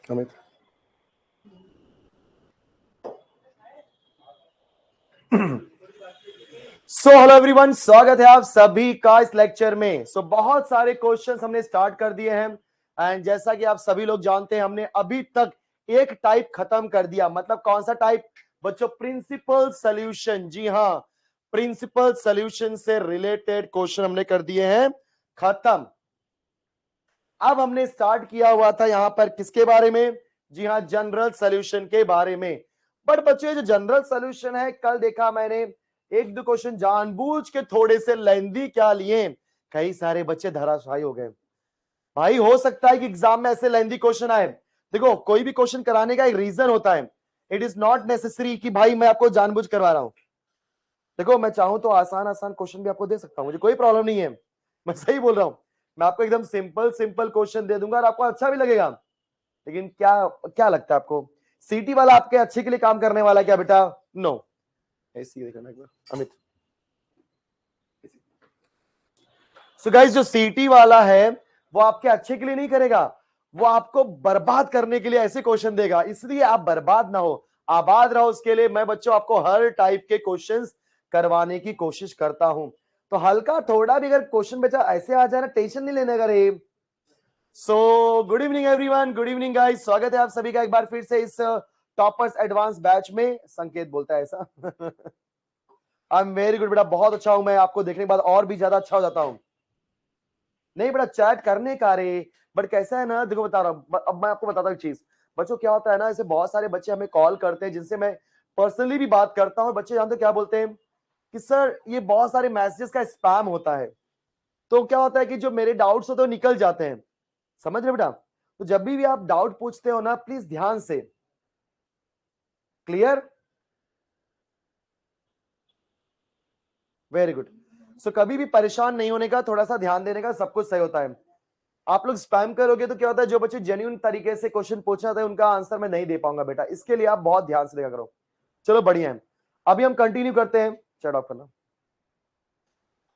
Amit hello everyone, स्वागत है आप सभी का इस लेक्चर में। बहुत सारे क्वेश्चंस हमने स्टार्ट कर दिए हैं एंड जैसा कि आप सभी लोग जानते हैं हमने अभी तक एक टाइप खत्म कर दिया। मतलब कौन सा टाइप बच्चों? Principal solution. जी हाँ, प्रिंसिपल सॉल्यूशन से रिलेटेड क्वेश्चन हमने कर दिए हैं खत्म। अब हमने स्टार्ट किया हुआ था यहां पर किसके बारे में? जी हाँ, जनरल सॉल्यूशन के बारे में। बट बच्चों ये जो जनरल सॉल्यूशन है, कल देखा मैंने एक दो क्वेश्चन जानबूझ के थोड़े से लेंदी क्या लिए, कई सारे बच्चे धराशायी हो गए। भाई हो सकता है कि एग्जाम में ऐसे लेंदी क्वेश्चन आए। देखो कोई भी क्वेश्चन कराने का एक रीजन होता है। इट इज नॉट नेसेसरी कि भाई मैं आपको जानबूझ करवा रहा हूं। देखो मैं चाहूं तो आसान आसान क्वेश्चन भी आपको दे सकता हूं, मुझे कोई प्रॉब्लम नहीं है। मैं सही बोल रहा हूं। मैं आपको एकदम सिंपल सिंपल क्वेश्चन दे दूंगा और आपको अच्छा भी लगेगा। लेकिन क्या क्या लगता है आपको, सीटी वाला आपके अच्छे के लिए काम करने वाला क्या बेटा? नो। ऐसी देखना एक बार अमित। सो गाइस, जो सीटी वाला है वो आपके अच्छे के लिए नहीं करेगा, वो आपको बर्बाद करने के लिए ऐसे क्वेश्चन देगा। इसलिए आप बर्बाद ना हो, आबाद रहो। उसके लिए मैं बच्चों आपको हर टाइप के क्वेश्चंस करवाने की कोशिश करता हूं। तो हल्का थोड़ा भी अगर क्वेश्चन बचा ऐसे आ जाए ना, टेंशन नहीं लेने का रे। So good evening everyone, good evening guys, स्वागत है आप सभी का एक बार फिर से इस टॉपर्स एडवांस बैच में। संकेत बोलता है ऐसा। आई एम वेरी गुड बेटा, बहुत अच्छा हूं मैं। आपको देखने के बाद और भी ज्यादा अच्छा हो जाता हूं। नहीं बेटा, चैट करने का रे। बट कैसा है ना, देखो बता रहा हूं, अब मैं आपको बताता हूँ एक चीज। बच्चों क्या होता है ना, ऐसे बहुत सारे बच्चे हमें कॉल करते हैं जिनसे मैं पर्सनली भी बात करता हूँ। बच्चे जानते हो क्या बोलते हैं कि सर ये बहुत सारे मैसेजेस का स्पैम होता है। तो क्या होता है कि जो मेरे डाउट्स होते हैं वो निकल जाते हैं। समझ रहे बेटा? तो जब भी आप डाउट पूछते हो ना, प्लीज ध्यान से। क्लियर? Very good. सो कभी भी परेशान नहीं होने का, थोड़ा सा ध्यान देने का, सब कुछ सही होता है। आप लोग स्पैम करोगे तो क्या होता है, जो बच्चे जेन्युइन तरीके से क्वेश्चन पूछना था उनका आंसर मैं नहीं दे पाऊंगा बेटा। इसके लिए आप बहुत ध्यान से देखा करो। चलो बढ़िया है, अभी हम कंटिन्यू करते हैं। चैट ऑफ करना।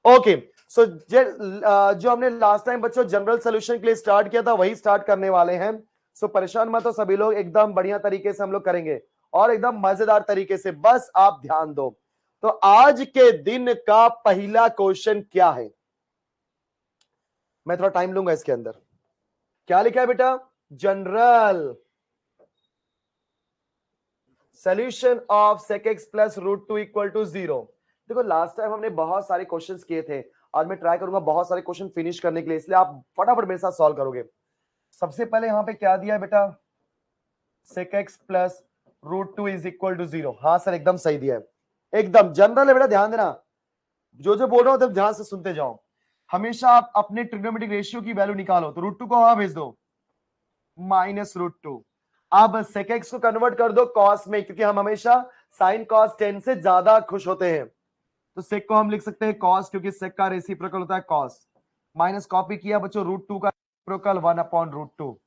ओके। सो जो हमने लास्ट टाइम बच्चों जनरल सॉल्यूशन के लिए स्टार्ट किया था वही स्टार्ट करने वाले हैं। सो परेशान मत हो सभी लोग, एकदम बढ़िया तरीके से हम लोग करेंगे और एकदम मजेदार तरीके से, बस आप ध्यान दो। तो आज के दिन का पहला क्वेश्चन क्या है? मैं थोड़ा टाइम लूंगा इसके अंदर। क्या लिखा है बेटा? General solution of sec x plus root two equal to 0। देखो लास्ट टाइम हमने बहुत सारे क्वेश्चंस किए थे। आज मैं ट्राई करूंगा बहुत सारे क्वेश्चन फिनिश करने के लिए, इसलिए आप फटाफट मेरे साथ सॉल्व करोगे। सबसे पहले यहां पे क्या दिया है बेटा? sec x plus root two is equal to 0। हाँ सर एकदम सही दिया है, एकदम जनरल है बेटा। ध्यान देना, जो जो बोल रहा हूं तब ध्यान से सुनते जाओ। हमेशा आप अपने ट्रिग्नोमेट्रिक रेशियो की वैल्यू निकालो तो रूट टू को वहां भेज दो, माइनस रूट टू। अब sec x को कन्वर्ट कर दो cos में, क्योंकि हम हमेशा sin cos 10 से ज्यादा खुश होते हैं। तो sec को हम लिख सकते हैं cos, क्योंकि sec का रेसिप्रोकल होता है cos। माइनस कॉपी किया बच्चों रूट टू का रेसिप्रोकल 1 अपॉन रूट टू।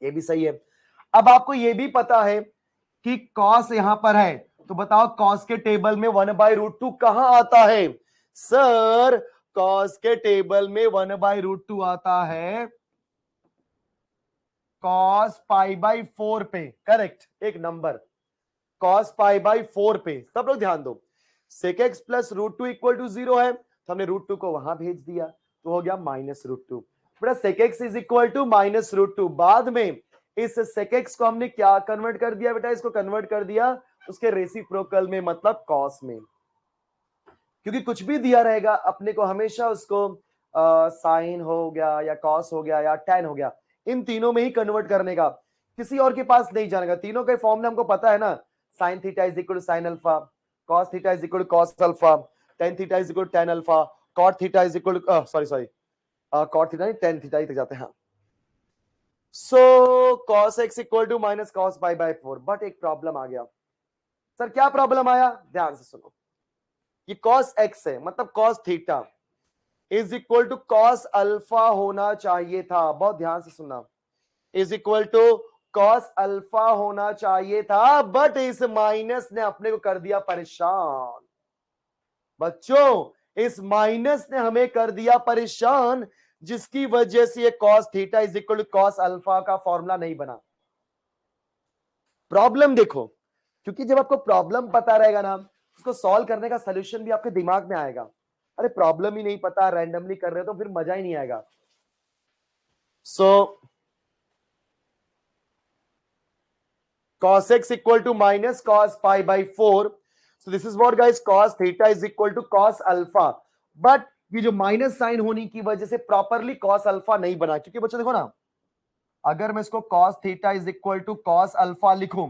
ये भी सही है। अब आपको ये भी पता है कि cos यहां पर है, तो बताओ cos के टेबल में 1 बाई रूट टू कहां आता है? सर cos के टेबल में 1 बाई रूट टू आता है cos पाई बाई 4 पे। करेक्ट, एक नंबर। cos पाई बाई 4 पे। सब लोग ध्यान दो, sec x plus root two equal to 0 है, तो हमने रूट टू को वहां भेज दिया तो हो गया माइनस रूट टू। बेटा sec x is equal to minus root two. बाद में इस sec x को हमने क्या कन्वर्ट कर दिया बेटा? इसको कन्वर्ट कर दिया उसके रेसिप्रोकल में, मतलब cos में। क्योंकि कुछ भी दिया रहेगा अपने को हमेशा उसको साइन हो गया या कॉस हो गया या टैन हो गया, इन तीनों में ही कन्वर्ट करने का, किसी और के पास नहीं जाने का। तीनों के फॉर्मूला हमको पता है ना, sine theta is equal to sine alpha, cos theta is equal to cos alpha, tan theta is equal to tan alpha, cot theta is equal to sorry cot theta नहीं टेन थीटा ही तक जाते हैं। So cos x equal to minus cos pi by 4। But एक problem आ गया। Sir क्या problem आया? ध्यान से सुनो। ये कॉस एक्स है, मतलब cos theta is equal to cos alpha होना चाहिए था। बहुत ध्यान से सुनना, is equal to cos alpha होना चाहिए था, बट इस माइनस ने अपने को कर दिया परेशान। बच्चों इस माइनस ने हमें कर दिया परेशान, जिसकी वजह से ये cos theta is equal to cos alpha का फॉर्मूला नहीं बना। प्रॉब्लम देखो, क्योंकि जब आपको प्रॉब्लम पता रहेगा ना, उसको सॉल्व करने का सोल्यूशन भी आपके दिमाग में आएगा। अरे प्रॉब्लम ही नहीं पता, रैंडमली कर रहे हो तो फिर मजा ही नहीं आएगा। सो cos x equal to minus cos pi by 4. So this is what guys, cos theta is equal to cos alpha. But ये जो माइनस साइन होने की वजह से प्रॉपरली cos अल्फा नहीं बना, क्योंकि बच्चों देखो ना, अगर मैं इसको cos theta is equal to cos alpha लिखूं,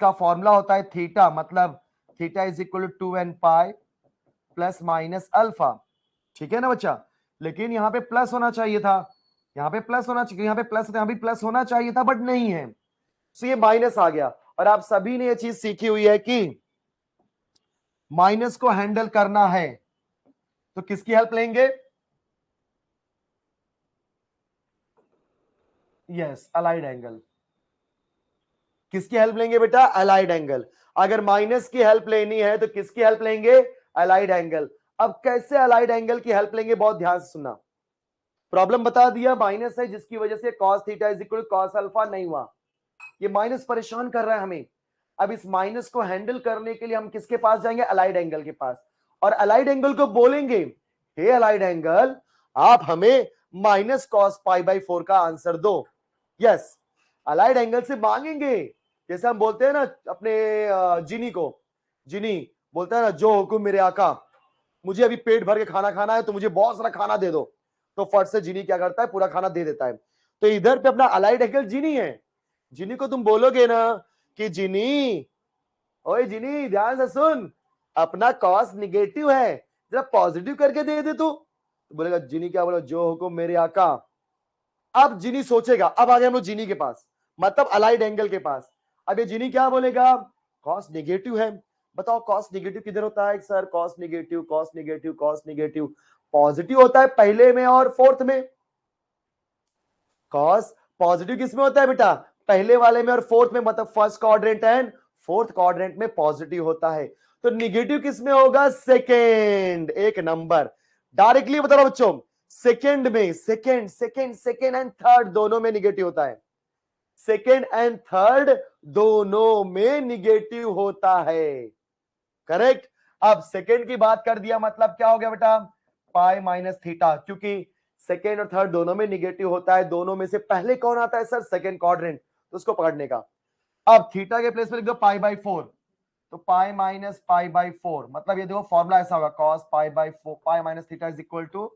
का फॉर्मूला होता है थीटा, मतलब theta is equal to 2n pi plus minus alpha. ठीक है ना बच्चा, लेकिन यहां पे प्लस होना चाहिए था, यहां पे प्लस होना चाहिए, यहां पे प्लस, यहां भी प्लस होना चाहिए था, बट नहीं है, तो ये माइनस आ गया। और आप सभी ने ये चीज सीखी हुई है कि माइनस को हैंडल करना है तो किसकी हेल्प लेंगे? Yes, allied angle. किसकी हेल्प लेंगे बेटा? Allied angle. अगर माइनस की हेल्प लेनी है तो किसकी हेल्प लेंगे? Allied angle. अब कैसे अलाइड एंगल की हेल्प लेंगे, बहुत ध्यान से सुनना। प्रॉब्लम बता दिया, माइनस है जिसकी वजह से cos theta is equal to cos alpha नहीं हुआ, ये माइनस परेशान कर रहा है हमें। अब इस माइनस को हैंडल करने के लिए हम किसके पास जाएंगे? अलाइड एंगल के पास। और अलाइड एंगल को बोलेंगे, हे अलाइड एंगल, आप हमें माइनस कॉस पाई बाई 4 का आंसर दो। यस, अलाइड एंगल से मांगेंगे। जैसे हम बोलते हैं ना अपने जिनी को, जिनी बोलता है ना, जो हुकुम मेरे आका, मुझे अभी पेट भर के खाना खाना है तो मुझे बहुत सारा खाना दे दो, तो फट से जिनी क्या करता है? पूरा खाना दे देता है। तो इधर पे अपना अलाइड एंगल जिनी है। जिनी को तुम बोलोगे ना कि जिनी, ओए जिनी ध्यान से सुन, अपना कॉस निगेटिव है, जरा पॉजिटिव करके दे दे तू। तो बोलेगा जिनी क्या बोला? जो हुकुम मेरे आका। अब जिनी सोचेगा, अब आ गए हम लोग जिनी के पास, मतलब अलाइड एंगल के पास। अब ये जिनी क्या बोलेगा? कॉस निगेटिव है। बताओ कॉस निगेटिव किधर होता है sir? Cos negative, cos negative, cos negative positive होता है पहले में और फोर्थ में। कॉस पॉजिटिव किसमें होता है बेटा? पहले वाले में और फोर्थ में, मतलब first quadrant and fourth quadrant में पॉजिटिव होता है। तो निगेटिव किसमें होगा? सेकेंड। एक नंबर, डायरेक्टली बता रहा बच्चों, सेकेंड में, second second second and third दोनों में निगेटिव होता है। सेकेंड एंड थर्ड दोनों में निगेटिव होता है। करेक्ट। अब सेकेंड की बात कर दिया, मतलब क्या हो गया बेटा? पाई माइनस थीटा, क्योंकि सेकेंड और थर्ड दोनों में निगेटिव होता है। दोनों में से पहले कौन आता है सर? सेकेंड क्वाड्रेंट, तो उसको पकड़ने का। अब थीटा के प्लेस में लिख दो पाई बाई 4, तो पाई माइनस पाई बाई 4, मतलब ये देखो फॉर्मूला ऐसा होगा, cos pi by 4, pi minus theta is equal to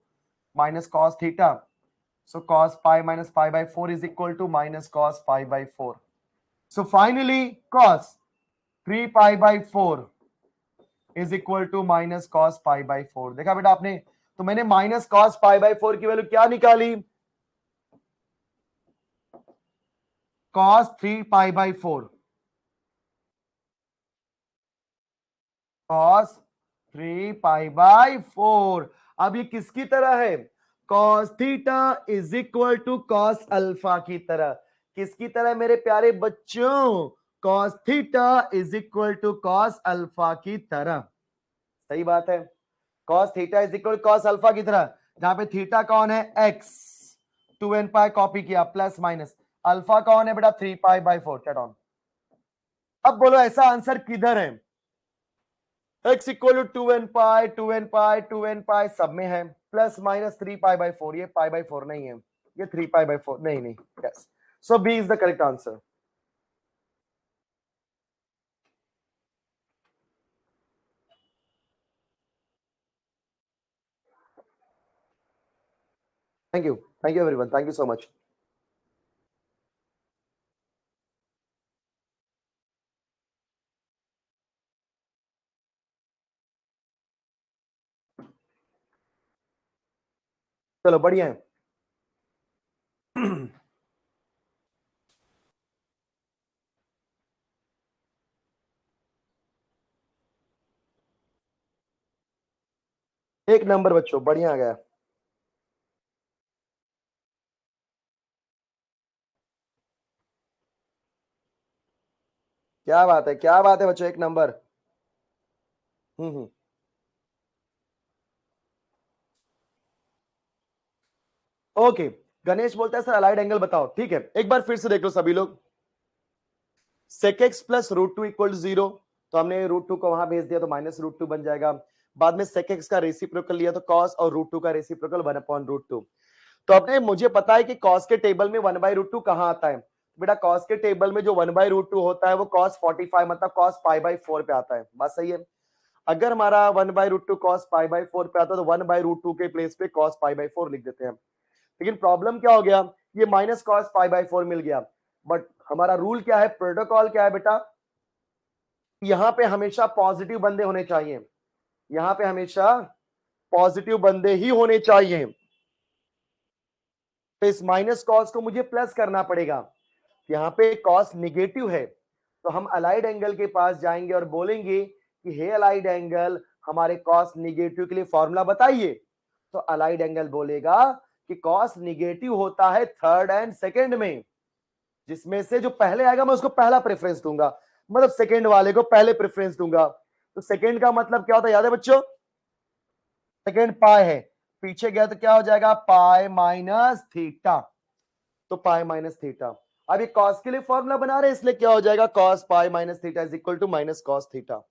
minus cos theta. So cos pi minus pi by 4 is equal to minus cos pi by 4। So finally cos 3 pi by 4 is equal to minus cos pi by 4। देखा बेटा आपने? तो मैंने minus cos pi by 4 की value क्या निकाली? Cos 3 pi by 4, cos 3 pi by 4। अब ये किसकी तरह है? Cos theta is equal to cos alpha की तरह। किसकी तरह मेरे प्यारे बच्चों? Cos theta is equal to cos alpha की तरह। सही बात है, cos theta is equal cos alpha की तरह, जहां पे थीटा कौन है? x, 2n पाई कॉपी किया, प्लस माइनस अल्फा कौन है बेटा? 3 पाई बाई 4 चट ऑन। अब बोलो ऐसा आंसर किधर है? x equal to 2n pi, 2n pi, 2n pi सब में है, प्लस माइनस 3 पाई बाई 4। ये पाई बाई 4 नहीं है, ये 3 पाई बाई 4 नहीं नहीं। Yes, so B is the correct answer. Thank you everyone, thank you so much. चलो बढ़िया है। एक नंबर बच्चों, बढ़िया आ गया। क्या बात है, क्या बात है बच्चों, एक नंबर। हम्म। ओके, गणेश बोलता है सर अलाइड एंगल बताओ। ठीक है, एक बार फिर से देख लो सभी लोग। sec x प्लस √2 इक्वल 0, तो हमने √2 को वहां भेज दिया तो -√2 बन जाएगा। बाद में sec x का रेसिप्रोकल लिया तो cos और √2 का रेसिप्रोकल 1/√2। तो अपने मुझे पता है कि cos के टेबल में 1/√2 कहां आता है बेटा, cos के टेबल में जो 1/√2 होता है वो cos 45 मतलब cos π/4 पे आता है। बात सही है। अगर हमारा 1/√2 cos π/4 पे आता है तो 1/√2 के प्लेस पे cos π/4 लिख देते हैं। लेकिन प्रॉब्लम क्या हो गया, ये माइनस cos π/4 मिल गया। बट हमारा रूल क्या है, प्रोटोकॉल क्या है बेटा, यहां पे हमेशा पॉजिटिव बंदे होने चाहिए, यहां पे हमेशा पॉजिटिव बंदे ही होने चाहिए। तो इस माइनस कॉस को मुझे प्लस करना पड़ेगा। यहाँ पे कॉस निगेटिव है तो हम अलाइड एंगल के पास जाएंगे और बोलेंगे कि हे अलाइड एंगल, हमारे कॉस निगेटिव के लिए फॉर्मूला बताइए। तो अलाइड एंगल बोलेगा कि कॉस निगेटिव होता है थर्ड एंड सेकंड में, जिसमें से जो पहले आएगा मैं उसको पहला प्रेफरेंस दूंगा, मतलब सेकंड वाले को पहले प्रेफरेंस दूंगा। तो सेकंड का मतलब क्या होता है, याद है बच्चों, सेकंड पाई है, पीछे गया तो क्या हो जाएगा, पाई माइनस थीटा। तो पाई माइनस थीटा। अब ये कॉस के लिए फॉर्मूला बना रहे हैं, इसलिए क्या हो जाएगा, cos pi minus theta is equal to minus cos theta.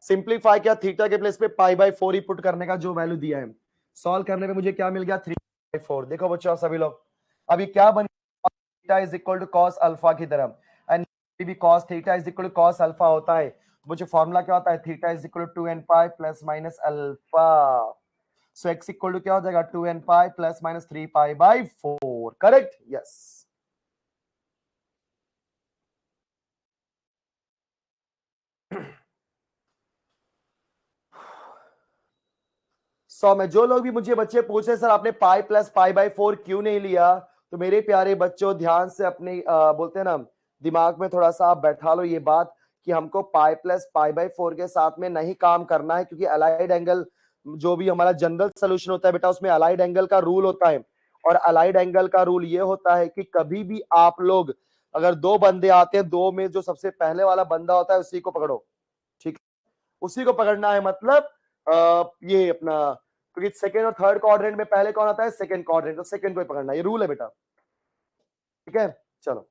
Simplify किया, थीटा के प्लेस पे π/4 ही पुट करने का जो वैल्यू दिया है, सॉल्व करने पे मुझे क्या मिल गया, 3/4। देखो बच्चों सभी लोग, अब ये क्या बन गया, theta is equal to cos alpha की तरह, एंड भी cos theta is equal to cos alpha होता है। मुझे फॉर्मूला क्या होता है, theta is equal to 2n pi plus minus alpha. So x equal to क्या हो जाएगा, 2n pi plus minus 3π/4। Correct, yes. में जो लोग भी मुझे बच्चे पूछ रहे सर आपने पाई प्लस π/4 क्यों नहीं लिया, तो मेरे प्यारे बच्चों ध्यान से अपने बोलते हैं ना, दिमाग में थोड़ा सा आप बैठा लो ये बात कि हमको पाई प्लस π/4 के साथ में नहीं काम करना है, क्योंकि अलाइड एंगल जो भी हमारा जनरल सोल्यूशन होता है बेटा, उसमें अलाइड एंगल का रूल होता है। और अलाइड एंगल का रूल ये होता है कि कभी भी आप लोग अगर दो बंदे आते हैं, दो में जो सबसे पहले वाला बंदा होता है उसी को पकड़ो, ठीक है, उसी को पकड़ना है। मतलब ये अपना, क्योंकि सेकंड और थर्ड क्वाड्रेंट में पहले कौन आता है, सेकंड क्वाड्रेंट, तो सेकंड को ही पकड़ना, ये रूल है बेटा, ठीक है। चलो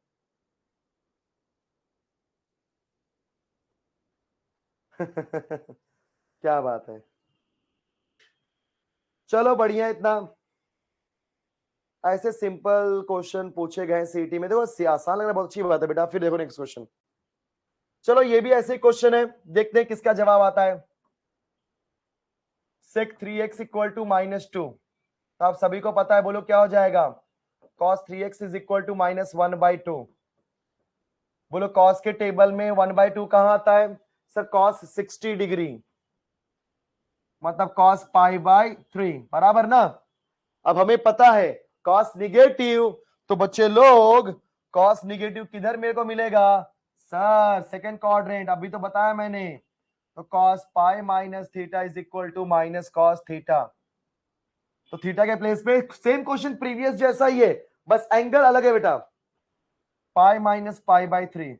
क्या बात है, चलो बढ़िया। इतना ऐसे सिंपल क्वेश्चन पूछे गए सीटी में, देखो आसान लग रहा है, बहुत अच्छी बात है बेटा। फिर देखो नेक्स्ट क्वेश्चन, चलो ये भी ऐसे क्वेश्चन है, देखते हैं किसका जवाब आता है। sec 3x इक्वल टू -2, तो आप सभी को पता है, बोलो क्या हो जाएगा, cos 3x is equal to -1/2। बोलो cos के टेबल में 1/2 कहां आता है, सर cos 60 डिग्री, मतलब cos π/3 बराबर ना। अब हमें पता है cos निगेटिव, तो बच्चे लोग cos निगेटिव किधर मेरे को मिलेगा, सर सेकंड क्वाड्रेंट, अभी तो बताया मैंने। तो cos pi minus theta is equal to minus cos theta. तो थीटा के प्लेस पे सेम क्वेश्चन प्रीवियस जैसा ही है, बस एंगल अलग है बेटा। Pi minus π/3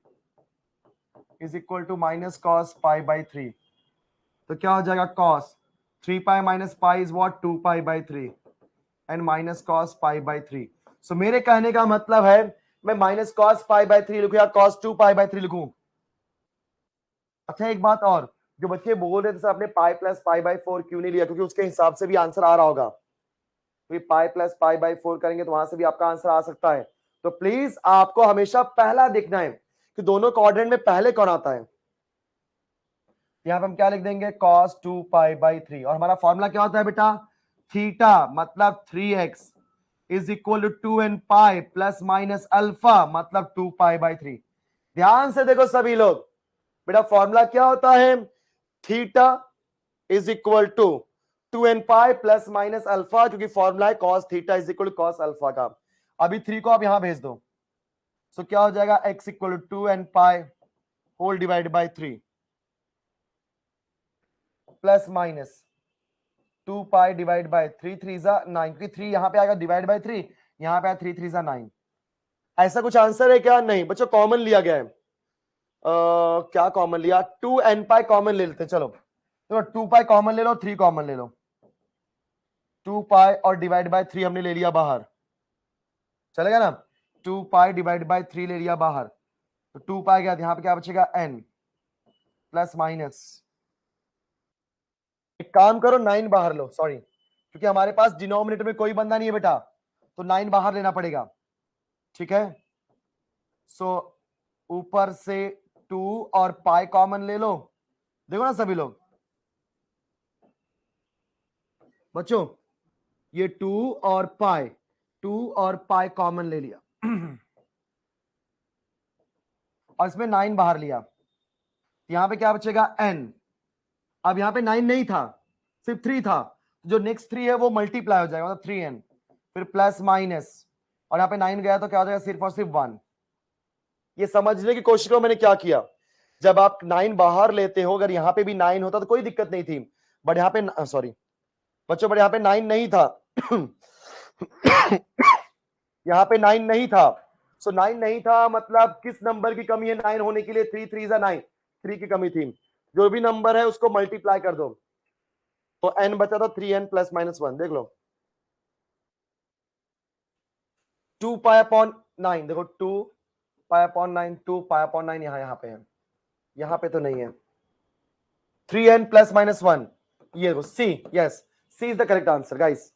is equal to minus cos π/3। तो क्या हो जाएगा, cos 3π minus pi is what, 2π/3 and minus cos π/3। So मेरे कहने का मतलब है मैं माइनस cos π/3 लिखूं या cos 2π/3 लिखूं। अच्छा एक बात और, जो बच्चे बोल रहे थे सर आपने पाई प्लस π/4 क्यों नहीं लिया, क्योंकि उसके हिसाब से भी आंसर आ रहा होगा, क्योंकि पाई प्लस π/4 करेंगे तो वहां से भी आपका आंसर आ सकता है। तो प्लीज आपको हमेशा पहला देखना है कि दोनों क्वाड्रेंट में पहले कौन आता है। यहां पे हम क्या लिख देंगे, cos 2π/3, और हमारा फॉर्मूला क्या होता है बेटा, थीटा मतलब 3x is equal to 2n pi plus minus alpha मतलब 2π/3। ध्यान से देखो सभी लोग, बेटा फॉर्मूला क्या होता है, theta is equal to 2n pi plus minus alpha, क्योंकि फॉर्मूला है cos theta is equal to cos alpha का। अभी 3 को आप यहां भेज दो, सो क्या हो जाएगा, x equal to 2n pi whole divide by 3 plus minus 2 pi divide by 3 3 जा 9, क्योंकि 3 यहां पे आएगा डिवाइड बाय 3, यहां पे आया 3 3 जा 9। ऐसा कुछ आंसर है क्या, नहीं बच्चों कॉमन लिया गया है। क्या कॉमन लिया, 2n पाई कॉमन ले लेते हैं, चलो तो 2 पाई कॉमन ले लो, 3 कॉमन ले लो, 2 पाई और डिवाइड बाय 3 हमने ले लिया बाहर, चलेगा ना, 2 पाई डिवाइड बाय 3 ले लिया बाहर, तो 2 पाई गया, यहाँ पे क्या बचेगा n प्लस माइनस, एक काम करो 9 बाहर लो, सॉरी क्योंकि हमारे पास डिनोमिनेटर में कोई बंदा नहीं है बेटा, तो 9 बाहर लेना पड़ेगा, ठीक है। सो ऊपर से 2 और पाई कॉमन ले लो, देखो ना सभी लोग बच्चों, ये 2 और पाई कॉमन ले लिया और इसमें 9 बाहर लिया, यहां पे क्या बचेगा n। अब यहां पे 9 नहीं था, सिर्फ 3 था, जो नेक्स्ट 3 है वो मल्टीप्लाई हो जाएगा, मतलब 3n, फिर प्लस माइनस, और यहां पे 9 गया तो क्या हो जाएगा, सिर्फ और सिर्फ 1। ये समझने की कोशिश करो मैंने क्या किया, जब आप 9 बाहर लेते हो, अगर यहां पे भी 9 होता तो कोई दिक्कत नहीं थी, बट यहां पे सॉरी बच्चों, बट यहां पे 9 नहीं था यहां पे 9 नहीं था, सो 9 नहीं था मतलब किस नंबर की कमी है 9 होने के लिए, 3 3 9, 3 की कमी थी, जो भी नंबर है उसको मल्टीप्लाई कर दो, तो n बचा था 3n प्लस माइनस 1, देख लो 2 पाई अपॉन 9, देखो 2 पाई अपॉन 9, 2 पाई अपॉन 9 यहाँ पे है, यहाँ पे तो नहीं है, 3n प्लस माइनस 1, ये देखो C, yes C is the correct answer guys.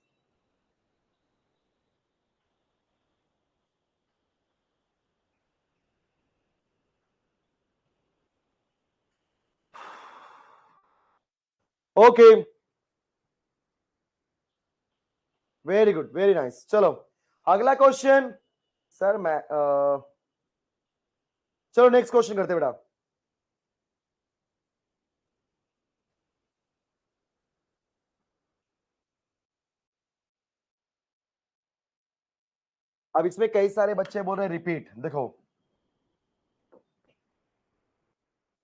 Okay, very good, very nice. चलो अगला क्वेश्चन, सर मैं चलो नेक्स्ट क्वेश्चन करते बेटा। अब इसमें कई सारे बच्चे बोल रहे रिपीट, देखो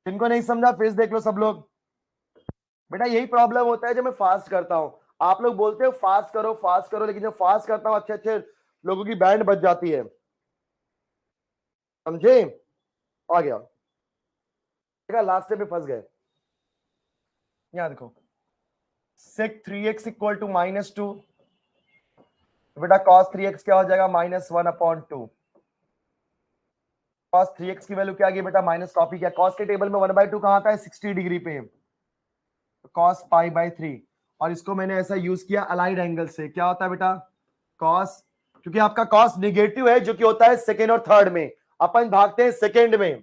जिनको नहीं समझा फेस देख लो सब लोग, बेटा यही प्रॉब्लम होता है जब मैं फास्ट करता हूं, आप लोग बोलते हो फास्ट करो, लेकिन जब फास्ट करता हूं अच्छे अच्छे लोगों की बैंड बज जाती है, समझे, आ गया, देखा लास्ट में फंस गए। यहां देखो सेक 3x इक्वल टू -2, बेटा cos 3x क्या हो जाएगा, -1/2, cos 3x की वैल्यू क्या आ गई बेटा, माइनस कॉपी किया, cos के टेबल में 1/2 कहां आता है, 60 डिग्री पे, cos π/3, और इसको मैंने ऐसा यूज किया अलाइड एंगल से, क्या होता है बेटा cos, क्योंकि आपका cos निगेटिव है जो कि होता है सेकेंड और थर्ड में, अपन भागते हैं सेकेंड में,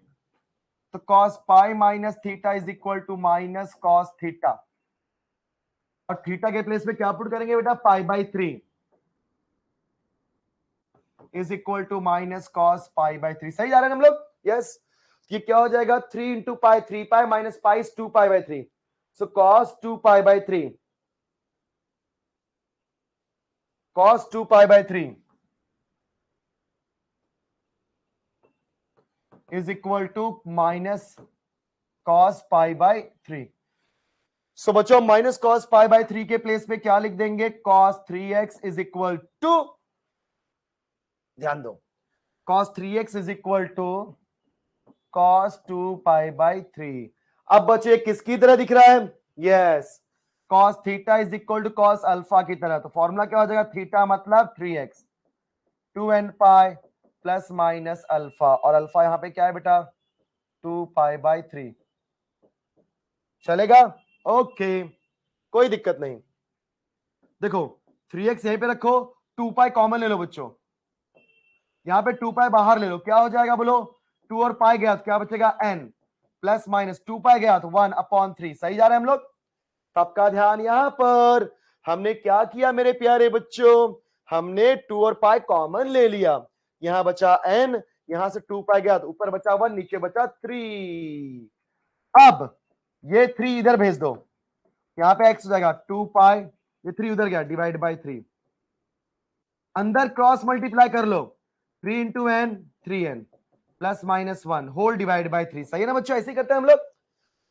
तो cos pi minus theta is equal to minus cos theta, और थीटा के प्लेस में क्या पुट करेंगे बेटा, π/3 is equal to minus cos π/3, सही जा रहे हैं हम लोग, यस। ये क्या हो जाएगा, 3 into pi, 3 pi minus pi is 2 π/3, so cos 2 π/3, cos 2 π/3 is equal to minus cos π/3। सो बच्चों माइनस cos π/3 के प्लेस पे क्या लिख देंगे, cos 3x is equal to, ध्यान दो, cos 3x is equal to cos 2 π/3। अब बच्चे किसकी तरह दिख रहा है, yes cos theta is equal to cos alpha की तरह, तो फॉर्मूला क्या हो जाएगा, थीटा मतलब 3x 2n pi plus minus alpha, और अल्फा यहां पे क्या है बेटा 2 π/3, चलेगा, ओके कोई दिक्कत नहीं। देखो 3x यहीं पे रखो, 2 पाई कॉमन ले लो बच्चों, यहां पे 2 पाई बाहर ले लो, क्या हो जाएगा बोलो, 2 और पाई गया तो क्या बचेगा n, प्लस माइनस 2 पाई गया तो 1/3, सही जा रहे हैं हम लोग। सबका ध्यान यहां पर, हमने क्या किया मेरे प्यारे बच्चों, हमने 2 और पाई कॉमन ले लिया, यहां बचा n, यहां से 2 पाई गया तो ऊपर बचा 1, नीचे बचा 3, अब ये 3 इधर भेज दो, यहां पे x हो जाएगा 2 पाई, ये 3 उधर गया, डिवाइड बाई 3, अंदर क्रॉस मल्टीप्लाई कर लो, 3 into n 3n plus minus 1 whole divide by 3, सही है ना बच्चों, ऐसे ही करते हैं हम लोग,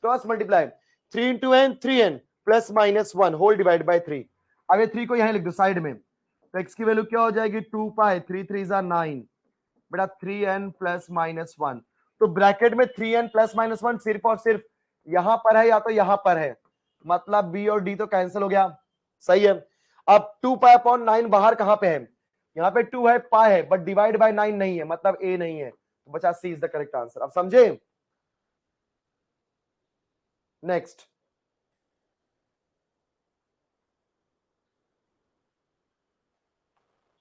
cross multiply 3 into n 3n plus minus 1 whole divide by 3। अब ये 3 को यहां लिख दो साइड में, तो x की वैल्यू क्या हो जाएगी, 2 पाई 3 3 9, बेटा 3n प्लस माइनस 1, तो ब्रैकेट में 3n प्लस माइनस 1 सिर्फ और सिर्फ यहां पर है या तो यहां पर है, मतलब b और d तो कैंसिल हो गया, सही है। अब 2 पाई अपॉन 9 बाहर कहां पे है, यहां पे 2 है, पाई है, बट डिवाइड बाय 9 नहीं है, मतलब a नहीं है, तो बचा सी इज द करेक्ट आंसर। अब समझे? नेक्स्ट,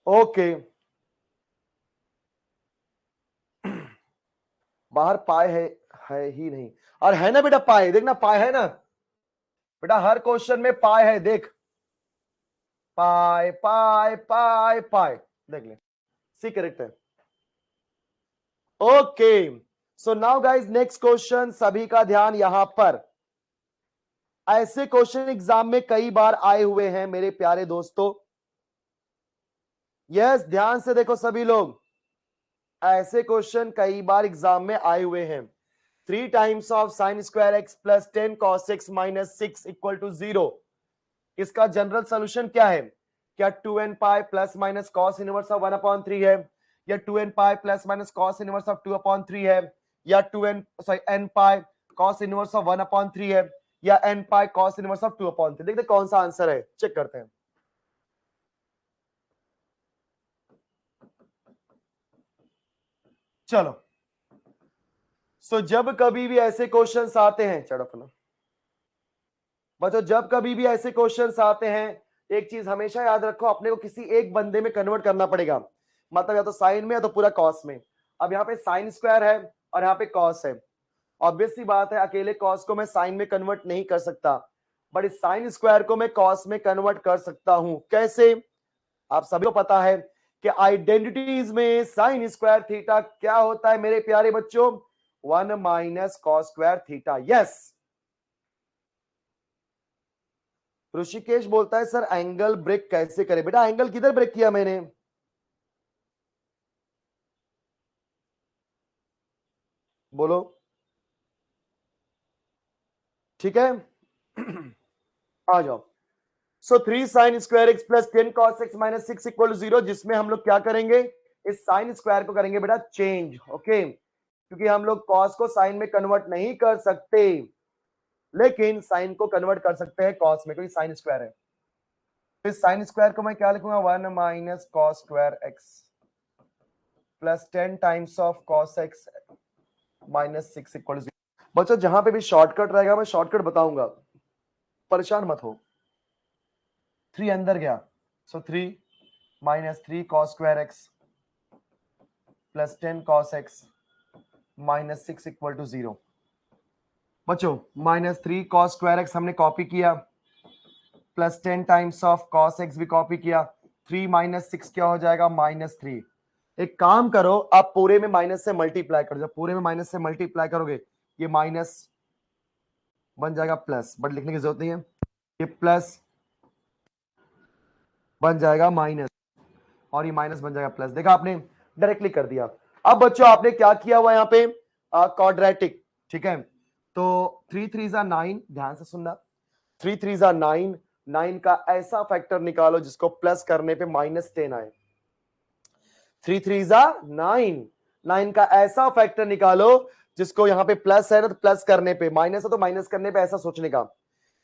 ओके, बाहर पाए है ही नहीं, और है ना बेटा पाए, देखना पाए है ना बेटा, हर क्वेश्चन में पाए है, देख पाए पाए पाए पाए, देख ले, सी करेक्ट है। Okay, so now guys next question, सभी का ध्यान यहां पर। ऐसे क्वेश्चन एग्जाम में कई बार आए हुए हैं मेरे प्यारे दोस्तों। यस, ध्यान से देखो सभी लोग, ऐसे क्वेश्चन कई बार एग्जाम में आए हुए हैं। 3 times of sine square x plus 10 cos x minus 6 equal to 0। इसका जनरल सॉल्यूशन क्या है? क्या 2n pi plus minus cos inverse of 1/3 है, या 2n pi plus minus cos inverse of 2/3 है, या 2n n pi cos inverse of 1/3 है, या n pi cos inverse of 2/3? देखते कौन सा आंसर है, चेक करते हैं। चलो, सो जब कभी भी ऐसे क्वेश्चंस आते हैं, चलो अपना बच्चों, जब कभी भी ऐसे क्वेश्चंस आते हैं, एक चीज हमेशा याद रखो, अपने को किसी एक बंदे में कन्वर्ट करना पड़ेगा। मतलब या तो साइन में या तो पूरा कॉस में। अब यहाँ पे साइन स्क्वायर है और यहाँ पे कॉस है। ऑब्वियस सी बात है, अकेले कॉस को मैं साइन में कन्वर्ट नहीं कर सकता, बट इस साइन स्क्वायर को मैं कॉस में कन्वर्ट कर सकता हूं। कैसे? आप सभी को पता है कि आइडेंटिटीज में साइन स्क्वायर थीटा क्या होता है मेरे प्यारे बच्चों? 1 minus cos square theta. Yes, Rishikesh बोलता है सर एंगल ब्रेक कैसे करें? बेटा एंगल किधर ब्रेक किया मैंने? बोलो, ठीक है। आ जाओ। So 3 sine square x plus 10 cos x minus 6 equal to 0, जिसमें हम लोग क्या करेंगे? इस साइन स्क्वायर को करेंगे बेटा चेंज। ओके, क्योंकि हम लोग कॉस को साइन में कन्वर्ट नहीं कर सकते, लेकिन साइन को कन्वर्ट कर सकते हैं कॉस में, क्योंकि साइन स्क्वायर है। तो इस साइन स्क्वायर को मैं क्या लिखूंगा? 1 minus cos square x plus 10 times of cos x minus 6 equal to 0। बच्चों जहां पे भी शॉर्टकट रहेगा मैं शॉर्टकट बताऊंगा, परेशान मत हो। 3 अंदर गया, so 3 minus 3 cos square x plus 10 cos x minus 6 equal to 0। बच्चों माइनस 3 कॉस स्क्वायर एक्स हमने कॉपी किया, plus 10 times of cos x भी कॉपी किया। 3 माइनस 6 क्या हो जाएगा? -3। एक काम करो, आप पूरे में माइनस से मल्टीप्लाई करो, जब पूरे में माइनस से मल्टीप्लाई करोगे ये माइनस बन जाएगा प्लस, बट लिखने की जरूरत नहीं है, ये प्लस बन जाएगा माइनस, और ये माइनस बन जाएगा प्लस। देखा आपने, डायरेक्टली कर दिया। अब बच्चों आपने क्या किया हुआ यहाँ पे? क्वाड्रेटिक, ठीक है। तो 3 3 जा 9, ध्यान से सुनना, 3 3 जा 9, 9 का ऐसा फैक्टर निकालो जिसको प्लस करने पे -10 आए। 3 3 जा 9, 9 का ऐसा फैक्टर निकालो जिसको यहाँ पे प्लस है ना, तो प्लस करने पे, माइनस है तो माइनस करने पे, ऐसा सोचने का।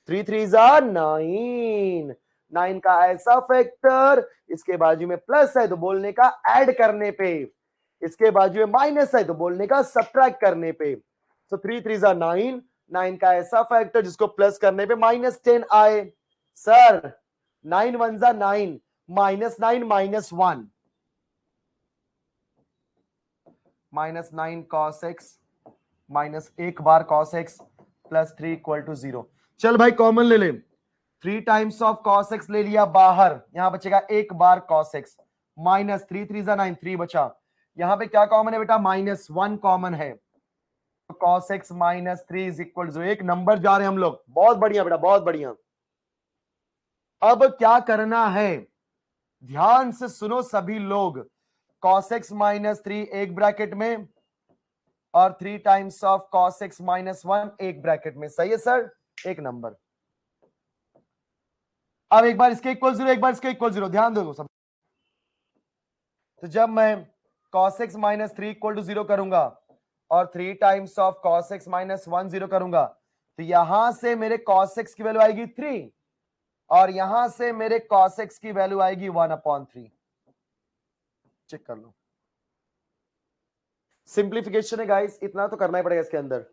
3 3 जा 9, 9 का ऐसा फैक्टर, इसके बाजू में प्लस है तो बोलने का ऐड करने पे, इसके बाजू में माइनस है तो बोलने का सब्ट्रैक्ट करने पे। तो 3 3 जा 9, 9 का ऐसा फैक्टर जिसको प्लस करने पे -10 आए। सर 9 1 जा 9, -9 -1, -9 cos x माइनस 1 बार cos x plus 3 equal to 0। चल भाई कॉमन ले ले, 3 टाइम्स ऑफ cos x ले लिया बाहर, यहां बचेगा 1 बार cos x, माइनस 3 3 जा 9, 3 बचा। यहां पे क्या कॉमन है बेटा? -1 कॉमन है, तो cos x -3 is equal to 0। एक नंबर जा रहे हैं हम लोग, बहुत बढ़िया बेटा, बहुत बढ़िया। अब क्या करना है, ध्यान से सुनो सभी लोग, cos x -3 एक ब्रैकेट में, और 3 टाइम्स ऑफ cos x -1 एक ब्रैकेट में। सही है सर, एक नंबर। अब एक बार इसके इक्वल 0, एक बार इसके इक्वल 0, ध्यान दो सब। तो जब मैं cos x -3 इक्वल टू 0 करूंगा और 3 टाइम्स ऑफ cos x -1 0 करूंगा, तो यहां से मेरे cos x की वैल्यू आएगी 3, और यहां से मेरे cos x की वैल्यू आएगी 1/3। चेक कर लो, सिंप्लीफिकेशन है गाइस, इतना तो करना ही पड़ेगा इसके अंदर।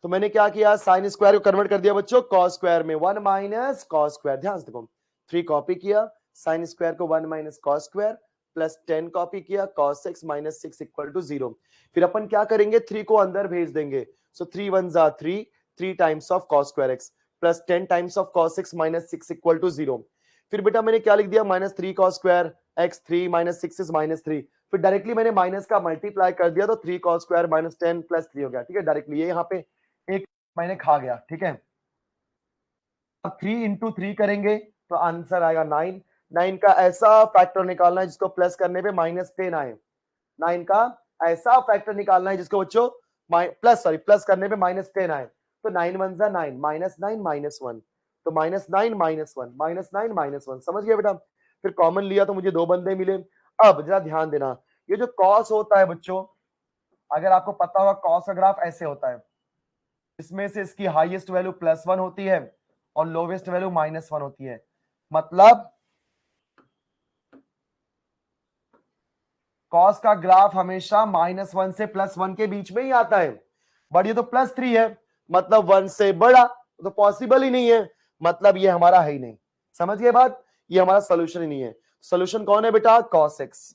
तो मैंने क्या किया, साइन स्क्वायर को कन्वर्ट कर दिया बच्चों कॉस स्क्वायर में, 1 माइनस कॉस स्क्वायर। ध्यान से देखो, 3 कॉपी किया, साइन स्क्वायर को 1 minus cos square plus 10 copy किया, cos 6 माइनस 6 इक्वल टू 0। फिर अपन क्या करेंगे, 3 को अंदर भेज देंगे। सो 3 1 जा 3, 3 times of cos square x plus 10 times of cos 6 minus 6 equal to 0। फिर बेटा मैंने क्या लिख दिया, minus 3 cos square x, 3 minus 6 is minus 3। फिर डायरेक्टली मैंने माइनस का मल्टीप्लाई कर दिया, तो 3 cos स्क्वायर माइनस 10 प्लस 3 हो गया। ठीक है, डायरेक्टली ये यहाँ पे एक मैंने खा गया। ठीक है, अब 3 इंटू 3 करेंगे तो आंसर आएगा 9। 9 का ऐसा फैक्टर निकालना है जिसको प्लस करने पे माइनस 10 आए। 9 का ऐसा फैक्टर निकालना है जिसको बच्चों प्लस करने पे माइनस 10 आए। तो 9 1 जा 9, माइनस 9 माइनस 1, तो माइनस 9 माइनस 1, माइनस 9 माइनस 1। समझ गया बेटा? फिर कॉमन लिया तो मुझे 2 बंदे मिले। अब जरा ध्यान देना, ये जो कॉस होता है बच्चों, अगर आपको पता होगा कॉस का ग्राफ ऐसे होता है, इसमें से इसकी हाईएस्ट वैल्यू +1 होती है और लोवेस्ट वैल्यू -1 होती है। मतलब कॉस का ग्राफ हमेशा -1 से +1 के बीच में ही आता है। बट ये तो +3 है, मतलब 1 से बड़ा तो पॉसिबल ही नहीं है, मतलब ये हमारा है ही नहीं। समझ गए बात? ये हमारा सोल्यूशन ही नहीं है। सोल्यूशन कौन है बेटा? cos x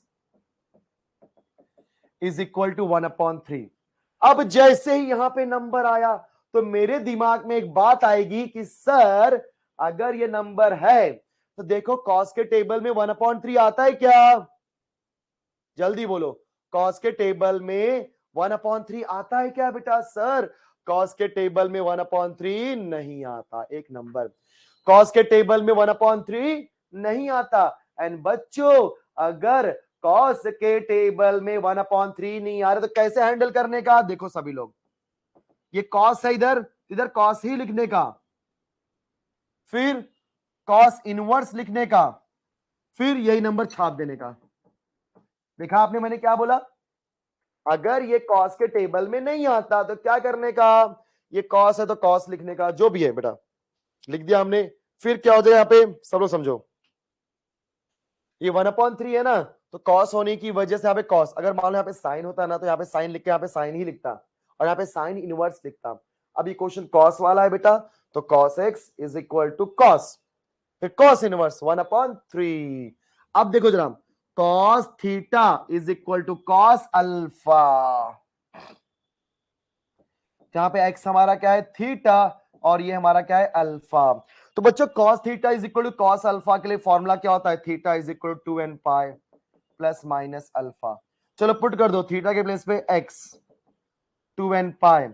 is equal to 1/3। अब जैसे ही यहां पे नंबर आया तो मेरे दिमाग में एक बात आएगी कि सर अगर ये नंबर है तो देखो cos के टेबल में 1/3 आता है क्या? जल्दी बोलो, cos के टेबल में 1/3 आता है क्या बेटा? सर cos के टेबल में 1/3 नहीं आता। एक नंबर, cos के टेबल में 1/3 नहीं आता। एंड बच्चों अगर cos के टेबल में 1/3 नहीं आ रहा तो कैसे हैंडल करने का? देखो सभी लोग, ये cos है, इधर इधर cos ही लिखने का, फिर cos इनवर्स लिखने का, फिर यही नंबर छाप देने का। देखा आपने मैंने क्या बोला? अगर ये cos के टेबल में नहीं आता तो क्या करने का? ये cos है तो cos लिखने का, जो भी है बेटा लिख दिया हमने। फिर क्या हो जाएगा यहाँ पे, सब लोग समझो, ये 1/3 है ना, तो cos होने की वजह से यहाँ पे cos, अगर मान लो यहाँ पे साइन होता ना तो यहाँ पे साइन लिख के यहाँ पे साइन ही लिखता और यहाँ पे साइन इनवर्स लिखता। अब ये क्वेश्चन cos वाला है बेटा, तो cos x is equal to cos, फिर cos इनवर्स 1/3। अब देखो जरा, cos theta is equal to cos alpha, जहां पे x हमारा क्या है? थीटा, और ये हमारा क्या है? अल्फा। तो बच्चों cos theta is equal to cos alpha के लिए फॉर्मूला क्या होता है? Theta is equal to 2n pi plus minus alpha. चलो पुट कर दो, थीटा के प्लेस पे x 2n pi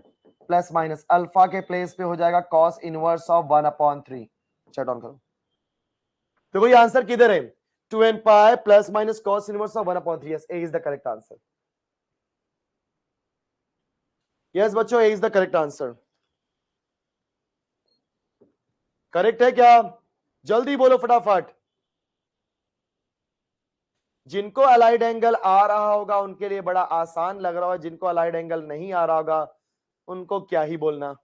plus minus alpha के प्लेस पे हो जाएगा cos inverse of 1/3। Check down करो, देखो ये आंसर किधर है? 2n pi plus minus cos inverse of 1/3। Yes, A is the correct answer. Yes बच्चों, A is the correct answer. Correct है क्या? जल्दी बोलो फटाफट। जिनको अलाइड एंगल आ रहा होगा उनके लिए बड़ा आसान लग रहा होगा, जिनको अलाइड एंगल नहीं आ रहा होगा उनको क्या ही बोलना।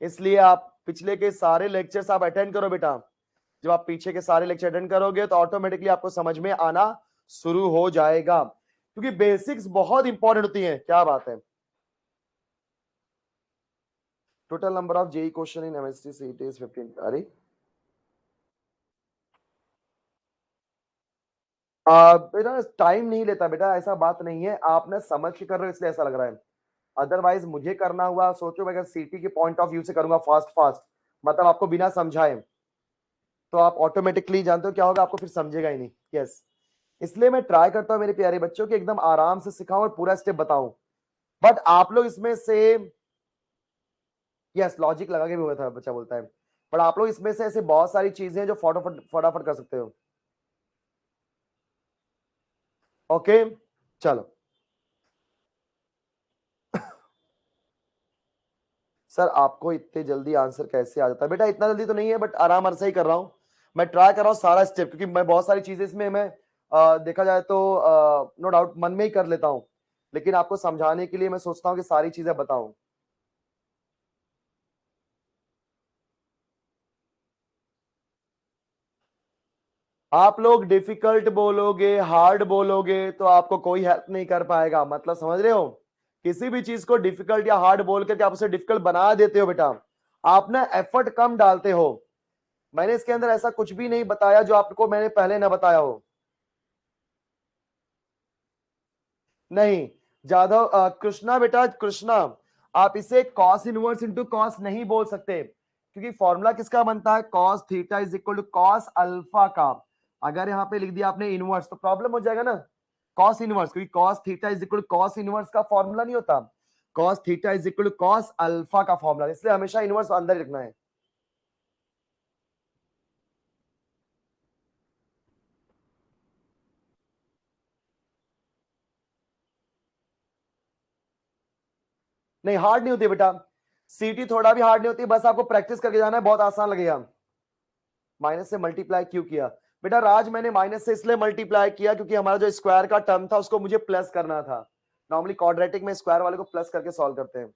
इसलिए आप पिछले के सारे लेक्चर्स आप अटेंड करो बेटा। जब आप पीछे के सारे लेक्चर अटेंड करोगे तो ऑटोमेटिकली आपको समझ में आना शुरू हो जाएगा, क्योंकि बेसिक्स बहुत इंपॉर्टेंट होती हैं। क्या बात है? Total number of JEE question in MST CET is 15। अरे बेटा टाइम नहीं लेता बेटा, ऐसा बात नहीं है, आप ना समझ के कर रहे हो इसलिए ऐसा लग रहा है। अदरवाइज मुझे करना हुआ, सोचो मैं अगर सीटी के पॉइंट ऑफ व्यू से करूंगा फास्ट फास्ट, मतलब आपको बिना समझाए, तो आप ऑटोमेटिकली जानते हो क्या होगा, आपको फिर समझेगा ही नहीं। यस, इसलिए मैं ट्राई करता हूं मेरे प्यारे बच्चों कि एकदम आराम से सिखाऊं और पूरा स्टेप बताऊं। बट आप लोग इसमें से, यस लॉजिक लगा के भी हुआ था बच्चा बोलता है, बट आप लोग इसमें से ऐसे बहुत सारी चीजें हैं जो फटाफट फटाफट कर सकते हो। ओके चलो, सर आपको इतने जल्दी आंसर कैसे आ जाता है? बेटा इतना जल्दी तो नहीं है, बट आराम से ही कर रहा हूं, मैं ट्राई कर रहा हूं सारा स्टेप, क्योंकि मैं बहुत सारी चीजें इसमें मैं देखा जाए तो नो डाउट मन में ही कर लेता हूं, लेकिन आपको समझाने के लिए मैं सोचता हूं कि सारी चीजें बताऊं। आप लोग डिफिकल्ट बोलोगे, हार्ड बोलोगे तो आपको कोई हेल्प नहीं कर पाएगा, मतलब समझ रहे हो? किसी भी चीज को डिफिकल्ट या हार्ड बोल करके आप उसे डिफिकल्ट बना देते हो बेटा, आप ना एफर्ट कम डालते हो। मैंने इसके अंदर ऐसा कुछ भी नहीं बताया जो आपको मैंने पहले ना बताया हो। नहीं जाधव, कृष्णा बेटा, कृष्णा, आप इसे कॉस इनवर्स इंटू कॉस नहीं बोल सकते, क्योंकि फॉर्मूला किसका बनता है, cos theta is equal to cos alpha का। अगर यहाँ पे लिख दिया आपने इनवर्स तो प्रॉब्लम हो जाएगा ना, कॉस इनवर्स, क्योंकि cos theta is equal to cos inverse का फॉर्मूला नहीं होता, cos theta is equal to cos alpha का फॉर्मूला, इसलिए हमेशा इनवर्स अंदर ही रखना है। नहीं हार्ड नहीं होती बेटा, सीटी थोड़ा भी हार्ड नहीं होती, बस आपको प्रैक्टिस करके जाना है, बहुत आसान लगेगा। माइनस से मल्टीप्लाई क्यों किया बेटा राज, मैंने माइनस से इसलिए मल्टीप्लाई किया क्योंकि हमारा जो स्क्वायर का टर्म था उसको मुझे प्लस करना था। नॉर्मली क्वाड्रेटिक में स्क्वायर वाले को प्लस करके सॉल्व करते हैं।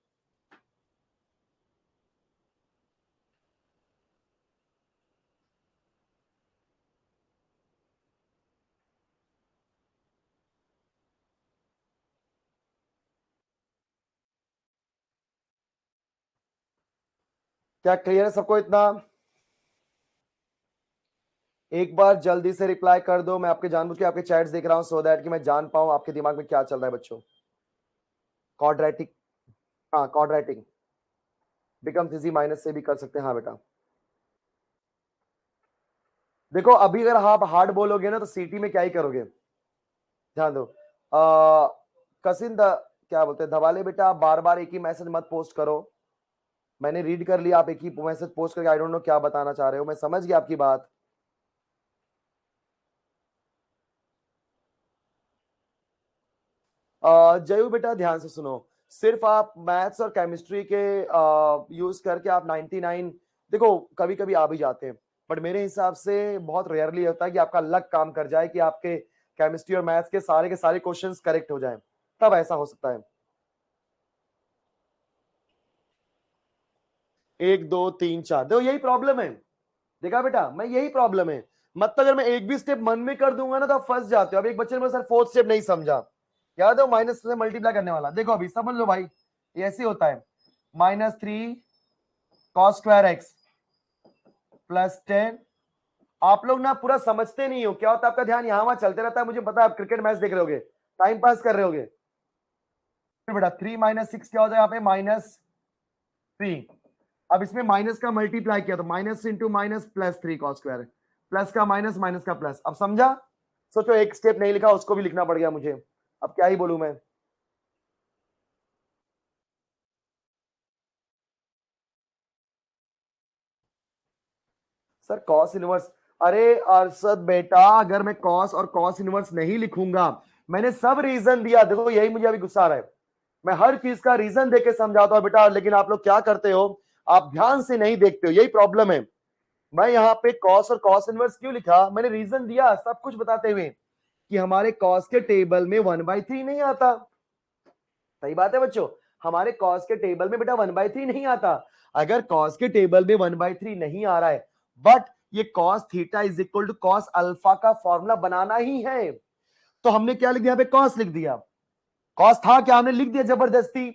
क्या क्लियर है सबको इतना? एक बार जल्दी से रिप्लाई कर दो, मैं आपके जानबूझ के आपके चैट्स देख रहा हूं सो दैट कि मैं जान पाऊं आपके दिमाग में क्या चल रहा है बच्चों। क्वाड्रेटिक, हाँ क्वाड्रेटिक बिकम्स इजी, माइनस से भी कर सकते हैं हाँ बेटा। देखो अभी अगर आप हार्ड बोलोगे ना तो सीटी में क्या ही करोगे, ध्यान दो। कसिन क्या बोलते हैं धवाले बेटा, आप बार बार एक ही मैसेज मत पोस्ट करो, मैंने रीड कर लिया, आप एक ही मैसेज पोस्ट करके आई डोंट नो क्या बताना चाह रहे हो, मैं समझ गया आपकी बात। जयू बेटा ध्यान से सुनो, सिर्फ आप मैथ्स और केमिस्ट्री के यूज करके आप 99, देखो कभी कभी आ भी जाते हैं, बट मेरे हिसाब से बहुत रेयरली होता है कि आपका लक काम कर जाए कि आपके केमिस्ट्री और मैथ्स के सारे क्वेश्चंस करेक्ट हो जाएं, तब ऐसा हो सकता है। एक दो तीन चार, देखो यही प्रॉब्लम है, देखा बेटा मैं यही प्रॉब्लम है, मतलब अगर मैं एक भी स्टेप मन में कर दूंगा ना तो आप फंस जाते हो। अब एक बच्चे ने सर फोर्थ स्टेप नहीं समझा, याद है माइनस से मल्टीप्लाई करने वाला, देखो अभी समझ लो भाई, ये ऐसे होता है, -3 कॉस स्क्वायर एक्स प्लस 10। आप लोग ना पूरा समझते नहीं हो, क्या होता है आपका ध्यान यहाँ वहां चलते रहता है, मुझे पता है आप क्रिकेट मैच देख रहे होगे, टाइम पास कर रहे होगे। फिर बेटा 3 - 6 क्या होता है यहाँ पे, -3। अब इसमें माइनस का मल्टीप्लाई किया तो minus into minus plus 3 cos square, plus का माइनस, माइनस का प्लस, अब समझा? सोचो एक स्टेप नहीं लिखा उसको भी लिखना पड़ गया मुझे, अब क्या ही बोलूं मैं। सर कॉस इनवर्स, अरे अरशद बेटा अगर मैं कॉस और कॉस इनवर्स नहीं लिखूंगा, मैंने सब रीजन दिया, देखो यही मुझे अभी गुस्सा आ रहा है, मैं हर चीज का रीजन देके समझाता हूं बेटा, लेकिन आप लोग क्या करते हो, आप ध्यान से नहीं देखते हो, यही प्रॉब्लम है। मैं यहाँ पे कॉस और कॉस इनवर्स क्यों लिखा, मैंने रीजन दिया सब कुछ बताते हुए कि हमारे कॉस के टेबल में 1/3 नहीं आता। सही बात है बच्चों, हमारे कॉस के टेबल में बेटा 1/3 नहीं आता। अगर कॉस के टेबल में 1/3 नहीं आ रहा है, बट ये cos theta is equal to cos alpha का फॉर्मूला बनाना ही है, तो हमने क्या लिख दिया, पे कॉस लिख दिया, कॉस था क्या, हमने लिख दिया जबरदस्ती।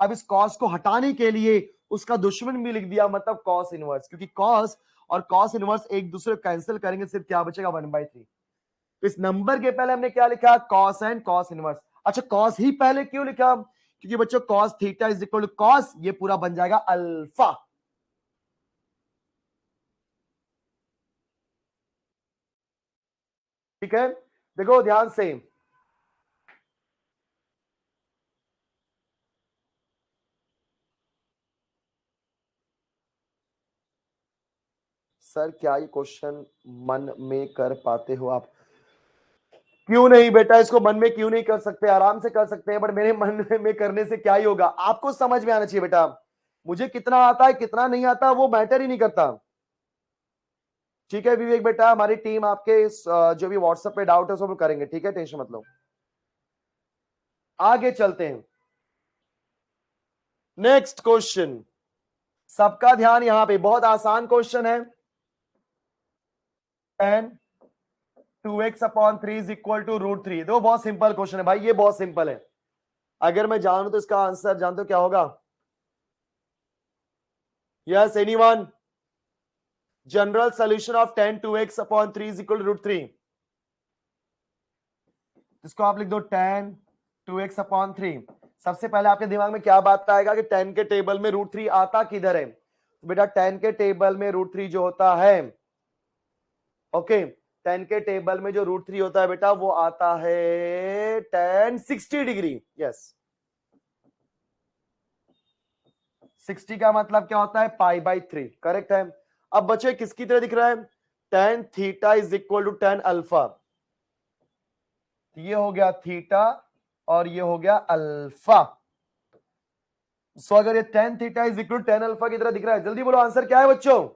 अब इस कॉस को हटाने के लिए उसका दुश्मन भी लिख दिया, मतलब कॉस इनवर्स, क्योंकि कॉस और कॉस इनवर्स एक दूसरे को कैंसिल करेंगे, सिर्फ क्या बचेगा 1/3। तो इस नंबर के पहले हमने क्या लिखा, कॉस एंड कॉस इनवर्स। अच्छा कॉस ही पहले क्यों लिखा, क्योंकि बच्चों cos theta is equal to cos, ये पूरा बन जाएगा अल्फा। ठीक है, देखो ध्यान से, सर क्या ये क्वेश्चन मन में कर पाते हो आप? क्यों नहीं बेटा, इसको मन में क्यों नहीं कर सकते, आराम से कर सकते हैं, बट मेरे मन में करने से क्या ही होगा, आपको समझ में आना चाहिए बेटा, मुझे कितना आता है कितना नहीं आता वो मैटर ही नहीं करता। ठीक है विवेक बेटा, हमारी टीम आपके जो भी व्हाट्सएप पे डाउट है सब करेंगे, ठीक है टेंशन मत लो। आगे चलते हैं, नेक्स्ट क्वेश्चन, सबका ध्यान यहां पे, बहुत आसान क्वेश्चन है। 10 2x upon 3 is equal to √3, दो बहुत सिंपल क्वेश्चन है भाई, ये बहुत सिंपल है। अगर मैं जानूं तो इसका आंसर जानते हो क्या होगा? Yes, anyone? General solution of 10 2x upon 3 is equal to root 3। इसको आप लिख दो 10 2x अपॉन 3। सबसे पहले आपके दिमाग में क्या बात आएगा कि 10 के टेबल में रूट 3 आता किधर है? तो बेटा 10 के टेबल में रूट 3 जो होता है, ओके, 10 के टेबल में जो रूट 3 होता है बेटा वो आता है 10 60 डिग्री। यस, 60 का मतलब क्या होता है? पाई बाई 3, करेक्ट है। अब बच्चे किसकी तरह दिख रहा है? 10 theta is equal to 10 alpha. ये हो गया थीटा और ये हो गया अल्फा। सो अगर ये 10 theta is equal to 10 alpha की तरह दिख रहा है, जल्दी बोलो आंसर क्या है बच्चों?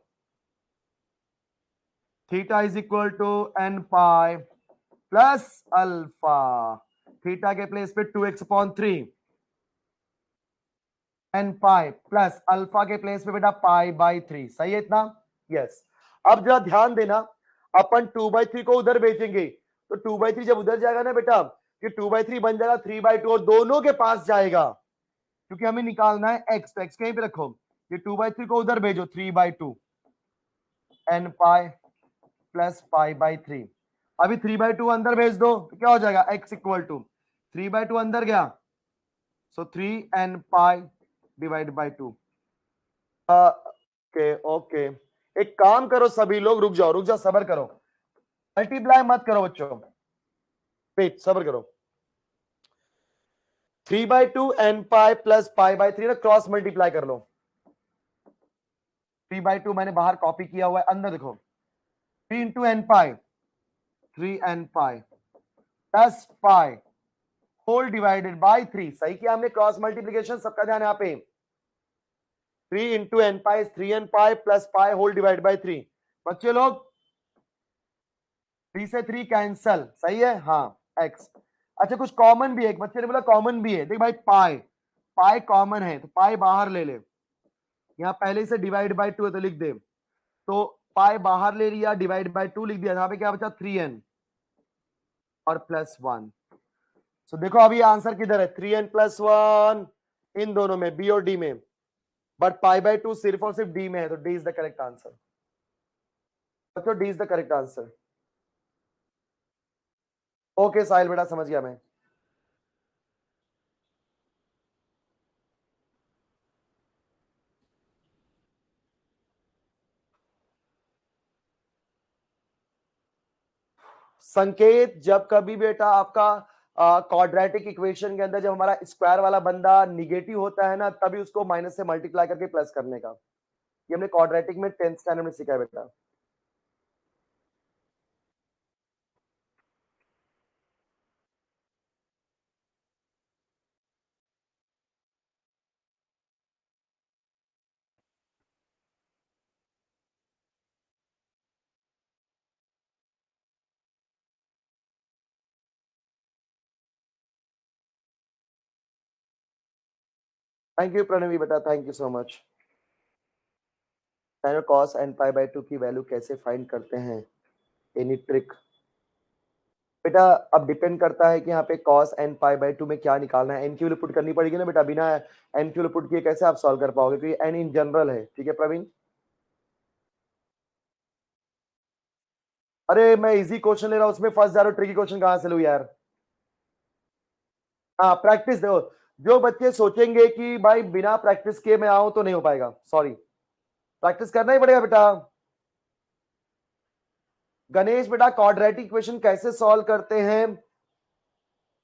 Theta is equal to n pi plus alpha. Theta के प्लेस पे 2x upon 3 n pi plus alpha के प्लेस पे बेटा पाई बाई 3। सही है इतना? यस। अब जरा ध्यान देना, अपन 2/3 को उधर भेजेंगे तो 2/3 जब उधर जाएगा ना बेटा, कि 2/3 बन जाएगा 3/2 और दोनों के पास जाएगा, क्योंकि हमें निकालना है x। तो x कहीं पे रखो, ये 2/3 को उधर भेजो 3/2 n pi plus pi by 3। अभी 3/2 अंदर भेज दो तो क्या हो जाएगा? x इक्वल टू 3/2 अंदर गया, so 3 n pi divide by 2। Okay okay, एक काम करो सभी लोग, रुक जाओ रुक जाओ, सबर करो, मल्टीप्लाई मत करो बच्चों, वेट, सबर करो। 3/2 n pi plus pi by 3 ना क्रॉस मल्टीप्लाई कर लो। 3/2 मैंने बाहर कॉपी किया हुआ है, अंदर देखो 3 into n pi, 3 n pi plus pi whole divided by 3। सही किया हमने क्रॉस मल्टीप्लीकेशन, सबका ध्यान यहाँ पे। 3 into n pi 3n pi plus pi whole divide by 3। बच्चे लोग 3 से 3 कैंसल, सही है? हाँ, x। अच्छा कुछ कॉमन भी है, एक बच्चे ने बोला कॉमन भी है, देख भाई पाई, पाई कॉमन है तो पाई बाहर ले ले, यहाँ पहले से डिवाइड बाई 2 है तो लिख दे, तो पाई बाहर ले लिया, डिवाइड बाई 2 लिख दिया, यहाँ पे क्या बचा 3n और प्लस 1। सो देखो अभी आंसर किधर है? 3n प्लस 1 इन दोनों में, बी और डी में, बट पाई बाई 2 सिर्फ और सिर्फ डी में है, तो D is the correct answer. बच्चों D is the correct answer. Okay Sahil बेटा, समझ गया मैं। संकेत, जब कभी बेटा आपका क्वाड्रेटिक इक्वेशन के अंदर जब हमारा स्क्वायर वाला बंदा निगेटिव होता है ना, तभी उसको माइनस से मल्टीप्लाई करके प्लस करने का, ये हमने क्वाड्रेटिक में 10th स्टैंडर्ड में सीखा है बेटा। थैंक यू प्रणवी बेटा, thank you so much. Cos and pi by 2 की वैल्यू कैसे फाइंड करते हैं? Any trick? बेटा अब डिपेंड करता है कि यहाँ पे cos n पाई बाई 2 में क्या निकालना है, n की वैल्यू पुट करनी पड़ेगी ना बेटा, बिना n की वैल्यू पुट किए कैसे आप सॉल्व कर पाओगे, क्योंकि n इन जनरल है। ठीक है प्रवीण? अरे मैं इजी क्वेश्चन ले रहा हूं, उसमें फंस जा रहा हूं, ट्रिकी क्वेश्चन कहां से लूं यार? हाँ प्रैक्टिस दो। जो बच्चे सोचेंगे कि भाई बिना प्रैक्टिस किए मैं आऊं तो नहीं हो पाएगा, सॉरी, प्रैक्टिस करना ही पड़ेगा बेटा। गणेश बेटा क्वाड्रेटिक इक्वेशन कैसे सॉल्व करते हैं?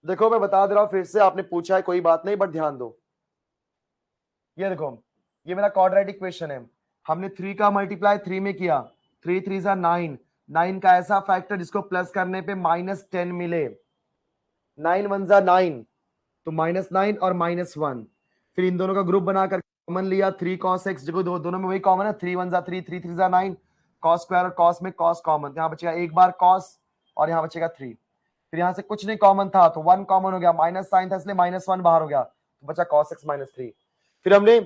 देखो मैं बता दे रहा हूं फिर से, आपने पूछा है कोई बात नहीं, बट ध्यान दो। ये देखो, ये मेरा क्वाड्रेटिक इक्वेशन है, हमने 3 का मल्टीप्लाई 3 में किया, 3 3 जा 9, 9 का ऐसा फैक्टर जिसको प्लस करने पे -10 मिले, 9 1 जा 9, तो -9 और -1, फिर इन दोनों का ग्रुप बनाकर कॉमन लिया, 3 cos x, देखो दोनों में वही कॉमन है, 3 1 जा 3, 3 3 जा 9, cos स्क्वायर और cos में cos कॉमन, यहाँ बचेगा एक बार cos और यहाँ बचेगा 3, फिर यहाँ से कुछ नहीं कॉमन था तो 1 कॉमन हो गया, माइनस साइन था इसलिए -1 बाहर हो गया, तो बचा cos x -3, फिर हमने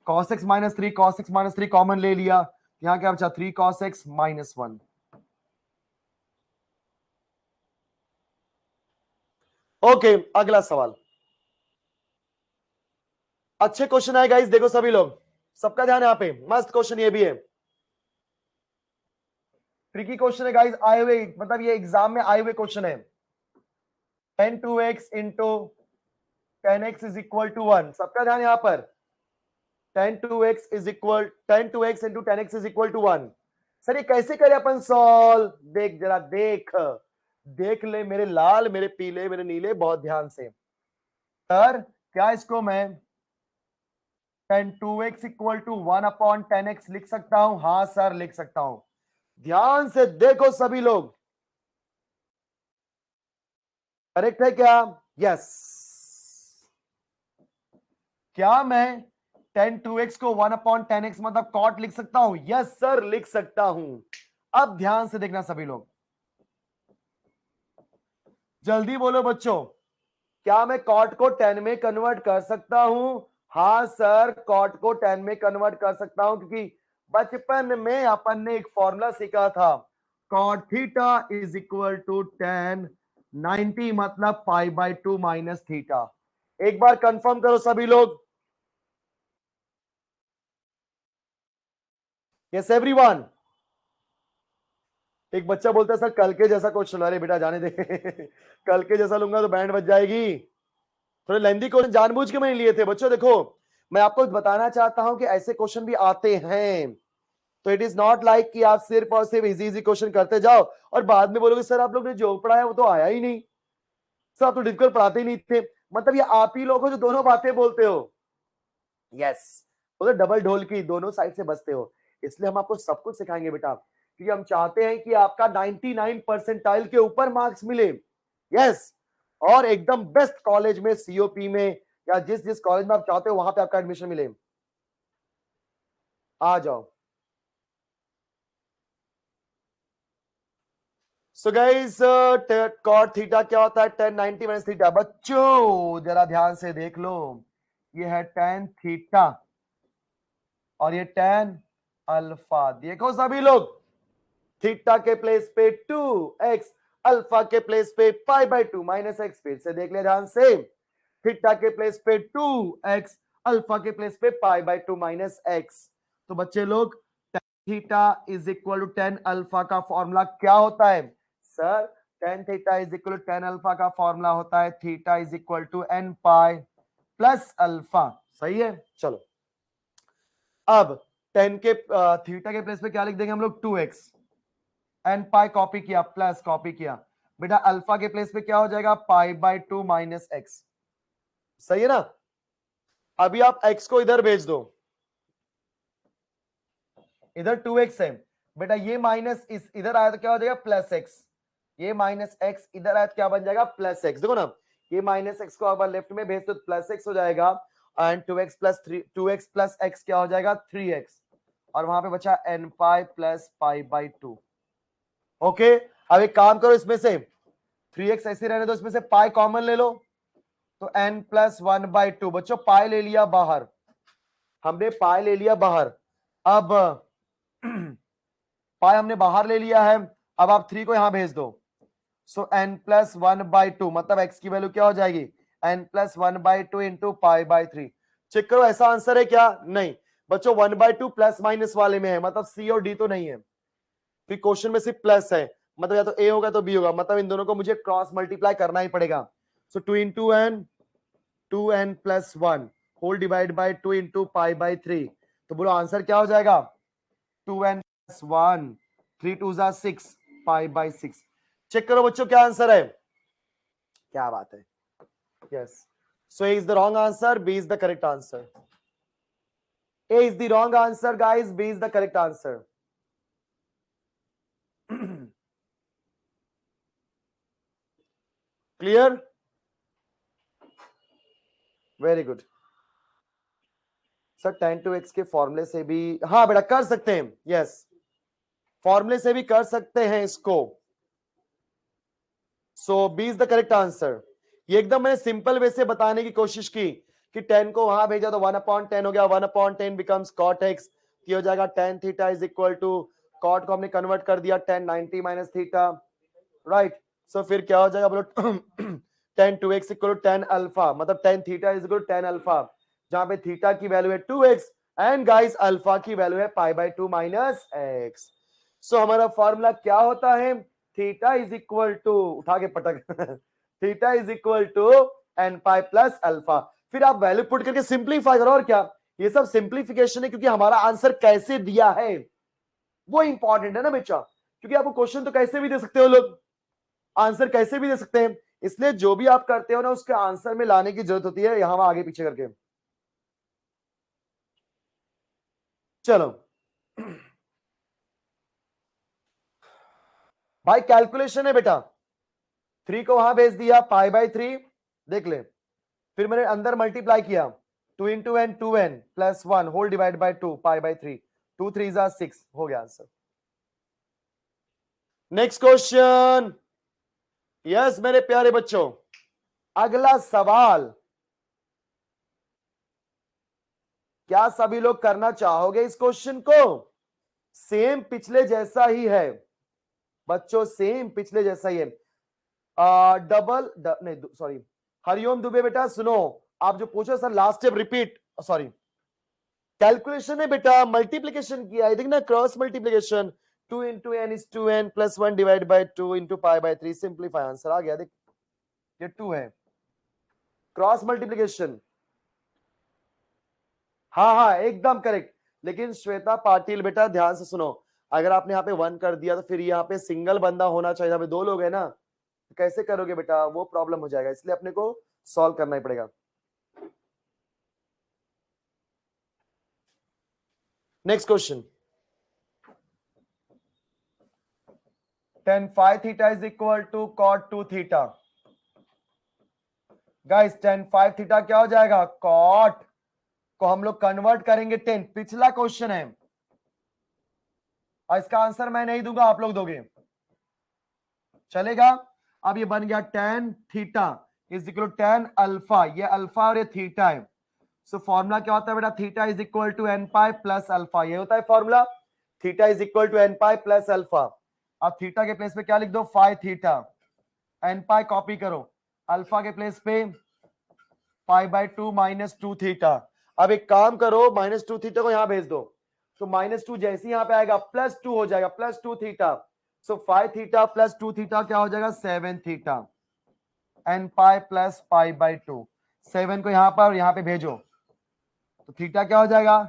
cos x -3 कॉमन ले लिया, यहाँ क्या बचा 3 cos x -1। ओके अगला सवाल, अच्छे क्वेश्चन आए गाइस, देखो सभी लोग, सबका ध्यान यहाँ पे, मस्त क्वेश्चन ये भी है, ट्रिकी क्वेश्चन है गाइस, आए हुए, मतलब ये एग्जाम में आए हुए क्वेश्चन है। 10 2x into 10x is equal to 1, सबका ध्यान यहाँ पर। 10 2x into 10x is equal to 1। Sir ये कैसे करें अपन सॉल्व, देख जरा, देख ले मेरे लाल, मेरे पीले, मेरे नीले, बहुत ध्यान से। सर क्या इसको मैं 10 2x इक्वल टू 1/10x लिख सकता हूं? हाँ सर लिख सकता हूं। ध्यान से देखो सभी लोग, करेक्ट है क्या? यस। क्या मैं 10 2x को 1/10x मतलब कॉट लिख सकता हूं? यस सर लिख सकता हूं। अब ध्यान से देखना सभी लोग, जल्दी बोलो बच्चों, क्या मैं कॉट को 10 में कन्वर्ट कर सकता हूं? हाँ सर कॉट को 10 में कन्वर्ट कर सकता हूं, क्योंकि बचपन में अपन ने एक फॉर्मूला सीखा था, cot theta is equal to 10 90 मतलब π/2 माइनस थीटा। एक बार कंफर्म करो सभी लोग, यस एवरीवन। एक बच्चा बोलता है सर कल के जैसा क्वेश्चन, अरे बेटा जाने दे कल के जैसा लूंगा तो बैंड बज जाएगी। थोड़े लेंथी क्वेश्चन जानबूझ के मैंने लिए थे बच्चों। देखो मैं आपको बताना चाहता हूं कि ऐसे क्वेश्चन भी आते हैं, तो इट इज नॉट लाइक कि आप सिर्फ और सिर्फ इजी इजी क्वेश्चन करते जाओ और बाद में बोलोगे सर आप लोग ने जो पढ़ाया वो तो आया ही नहीं, सर आप तो डिफिकल्ट पढ़ाते ही नहीं थे। मतलब ये आप ही लोग हो जो दोनों बातें बोलते हो। यस, तो डबल ढोल की दोनों साइड से बजते हो, इसलिए हम आपको सब कुछ सिखाएंगे बेटा, क्योंकि हम चाहते हैं कि आपका 99 परसेंटाइल के ऊपर मार्क्स मिले। यस, और एकदम बेस्ट कॉलेज में, सीओपी में, या जिस जिस कॉलेज में आप चाहते हो वहां पे आपका एडमिशन मिले। आ जाओ। सो गाइस कॉट थीटा क्या होता है? 10 90 माइनस थीटा। बच्चों जरा ध्यान से देख लो, ये है tan थीटा और ये tan अल्फा। देखो सभी लोग, थीटा के प्लेस पे 2x, अल्फा के प्लेस पे π/2 माइनस x। फिर से देख ले ध्यान से, थीटा के प्लेस पे 2x, अल्फा के प्लेस पे π/2 माइनस x। तो बच्चे लोग theta is equal to 10 alpha का फॉर्मूला क्या होता है? Sir tan theta is equal to 10 alpha का फॉर्मूला होता है theta is equal to n pi plus alpha. सही है, चलो अब 10 के थीटा के प्लेस पे क्या लिख देंगे हम लोग? 2x, एन पाई कॉपी किया, प्लस कॉपी किया, बेटा अल्फा के प्लेस पे क्या हो जाएगा? π/2 माइनस एक्स। सही है ना? अभी आप x को इधर भेज दो, इधर 2x है बेटा, ये माइनस इस इधर आया तो क्या हो जाएगा? Plus x. ये माइनस एक्स इधर आया तो क्या बन जाएगा? Plus x. देखो ना, ये माइनस एक्स को अगर लेफ्ट में भेज तो प्लस एक्स हो जाएगा, एंड 2x प्लस एक्स क्या हो जाएगा? 3x, और वहां पे बचा n पाई प्लस π/2। ओके, अब एक काम करो, इसमें से 3x ऐसे रहने दो, इसमें से पाई कॉमन ले लो, तो n प्लस 1/2। बच्चों पाई ले लिया बाहर, हमने पाई ले लिया बाहर। अब पाई हमने बाहर ले लिया है, अब आप 3 को यहां भेज दो, सो n प्लस 1/2 मतलब x की वैल्यू क्या हो जाएगी? n plus 1/2 into π/3। चेक करो ऐसा आंसर है क्या? नहीं बच्चों, 1/2 प्लस माइनस वाले में है, मतलब सी और डी तो नहीं है, फिर क्वेश्चन में सिर्फ प्लस है, मतलब या तो ए होगा तो बी होगा, मतलब इन दोनों को मुझे क्रॉस मल्टीप्लाई करना ही पड़ेगा। So 2 into n, 2n plus 1 whole divide by 2 into π/3। तो बोलो आंसर क्या हो जाएगा? 2n प्लस 1, 3 2 जा 6, π/6। चेक करो बच्चों क्या आंसर है, क्या बात है। Yes, so A is the wrong answer, B is the correct answer. A is the wrong answer guys, B is the correct answer. Clear, very good. Sir tan to x के फॉर्मूले से भी, हाँ बेटा कर सकते हैं, यस फॉर्मूले से भी कर सकते हैं इसको। So B is the correct answer. ये एकदम मैंने सिंपल वे से बताने की कोशिश की कि 10 को वहां भेजा तो 1/10 हो गया, 1/10 बिकम्स cot x, की हो जाएगा tan theta is equal to cot को हमने कन्वर्ट कर दिया 10 90 माइनस थीटा, राइट। सो फिर क्या हो जाएगा बोलो tan 2x equal to tan alpha, मतलब tan theta is equal to tan alpha, जहां पे थीटा की वैल्यू है 2x एंड गाइस अल्फा की वैल्यू है π/2 माइनस x। सो हमारा फॉर्मूला क्या होता है, थीटा इज इक्वल टू, उठा के पटक theta is equal to n pi plus alpha. फिर आप वैल्यू पुट करके सिंप्लीफाई करो, और क्या, ये सब सिंप्लीफिकेशन है क्योंकि हमारा आंसर कैसे दिया है वो इंपॉर्टेंट है ना बच्चा, क्योंकि आपको क्वेश्चन तो कैसे भी दे सकते हो लोग, आंसर कैसे भी दे सकते हैं, इसलिए जो भी आप करते हो ना उसके आंसर में लाने की जरूरत होती है, यहां आगे पीछे करके। चलो भाई कैलकुलेशन है बेटा, 3 को वहां भेज दिया π/3, देख ले, फिर मैंने अंदर मल्टीप्लाई किया 2 × n 2n + 1 whole divide by 2 π/3, 2 3 = 6 हो गया आंसर। नेक्स्ट क्वेश्चन, यस मेरे प्यारे बच्चों, अगला सवाल, क्या सभी लोग करना चाहोगे इस क्वेश्चन को? सेम पिछले जैसा ही है बच्चों, सेम पिछले जैसा ही है। नहीं सॉरी, हरिओम दुबे बेटा सुनो, आप जो पूछो sir last step repeat, sorry calculation है बेटा, मल्टीप्लीकेशन किया है, देखना cross multiplication, 2 × n = 2n + 1 divide by 2 × π/3, simplify, answer आ गया, देख ये 2 है, क्रॉस मल्टीप्लीकेशन, हाँ हाँ एकदम करेक्ट। लेकिन श्वेता पाटिल बेटा ध्यान से सुनो, अगर आपने यहाँ पे 1 कर दिया तो फिर यहाँ पे सिंगल बंदा होना चाहिए, यहाँ पे 2 लोग है ना, तो कैसे करोगे बेटा, वो प्रॉब्लम हो जाएगा, इसलिए अपने को सॉल्व करना ही पड़ेगा। Next question, tan phi theta is equal to cot 2 theta। Guys tan phi theta क्या हो जाएगा, cot को हम लोग कन्वर्ट करेंगे 10, पिछला क्वेश्चन है, और इसका आंसर मैं नहीं दूंगा, आप लोग दोगे, चलेगा। अब ये बन गया tan theta is equal to tan alpha, ये अल्फा और ये थीटा है, सो फॉर्मूला क्या होता है बेटा, theta is equal to n pi plus alpha, ये होता है formula, theta is equal to n pi plus alpha. अब थीटा के प्लेस पे क्या लिख दो, phi theta, n pi copy करो, अल्फा के प्लेस पे π/2 माइनस 2 थीटा। अब एक काम करो, -2 थीटा को यहां भेज दो, तो -2 जैसे यहां पे आएगा +2 हो जाएगा, +2 थीटा, सो 5 थीटा प्लस 2 थीटा क्या हो जाएगा, 7 थीटा, n पाई प्लस π/2, 7 को यहां पर यहां पे भेजो, तो थीटा क्या हो जाएगा,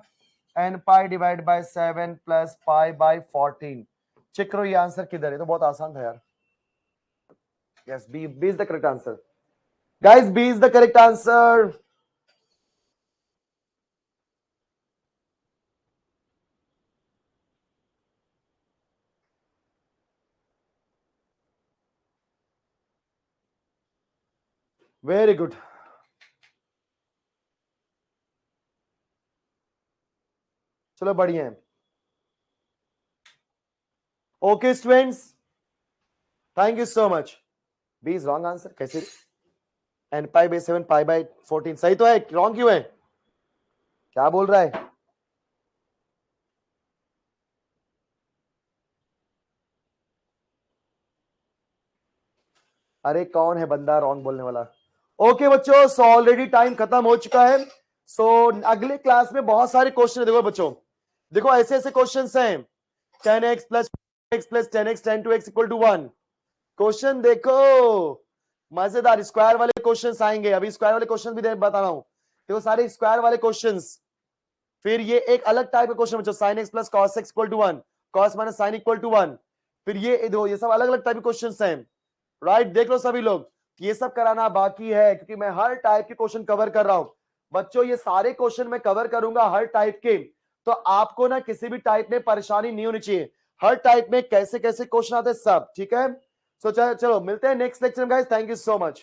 n pi divide by 7 plus π/14। Check करो ये आंसर किधर है, तो बहुत आसान था यार, yes B is the correct answer, guys B is the correct answer. Very good, चलो बढ़िया है, okay students, thank you so much. B is wrong answer, कैसे, n पाई बाय 7 π/14 सही तो है, रॉन्ग क्यों है, क्या बोल रहा है, अरे कौन है बंदा रॉन्ग बोलने वाला। ओके बच्चों, सो ऑलरेडी टाइम खत्म हो चुका है, सो अगले क्लास में बहुत सारे क्वेश्चन देखो बच्चों, देखो ऐसे ऐसे क्वेश्चन हैं, 10x plus x plus 10x 10 to x equal to 1, question देखो मजेदार, स्क्वायर वाले क्वेश्चंस आएंगे, अभी स्क्वायर वाले क्वेश्चन भी बता रहा हूं, देखो सारे स्क्वायर वाले क्वेश्चंस, फिर ये एक अलग टाइप का क्वेश्चन बच्चों, sin x plus cos x equal to 1, cos minus sin equal to 1, फिर ये दो, ये सब अलग अलग टाइप के क्वेश्चंस हैं, राइट, देख लो सभी लोग, ये सब कराना बाकी है, क्योंकि मैं हर टाइप के क्वेश्चन कवर कर रहा हूं बच्चों, ये सारे क्वेश्चन मैं कवर करूंगा हर टाइप के, तो आपको ना किसी भी टाइप में परेशानी नहीं होनी चाहिए, हर टाइप में कैसे कैसे क्वेश्चन आते हैं सब, ठीक है। सो चलो मिलते हैं नेक्स्ट लेक्चर में guys, thank you so much.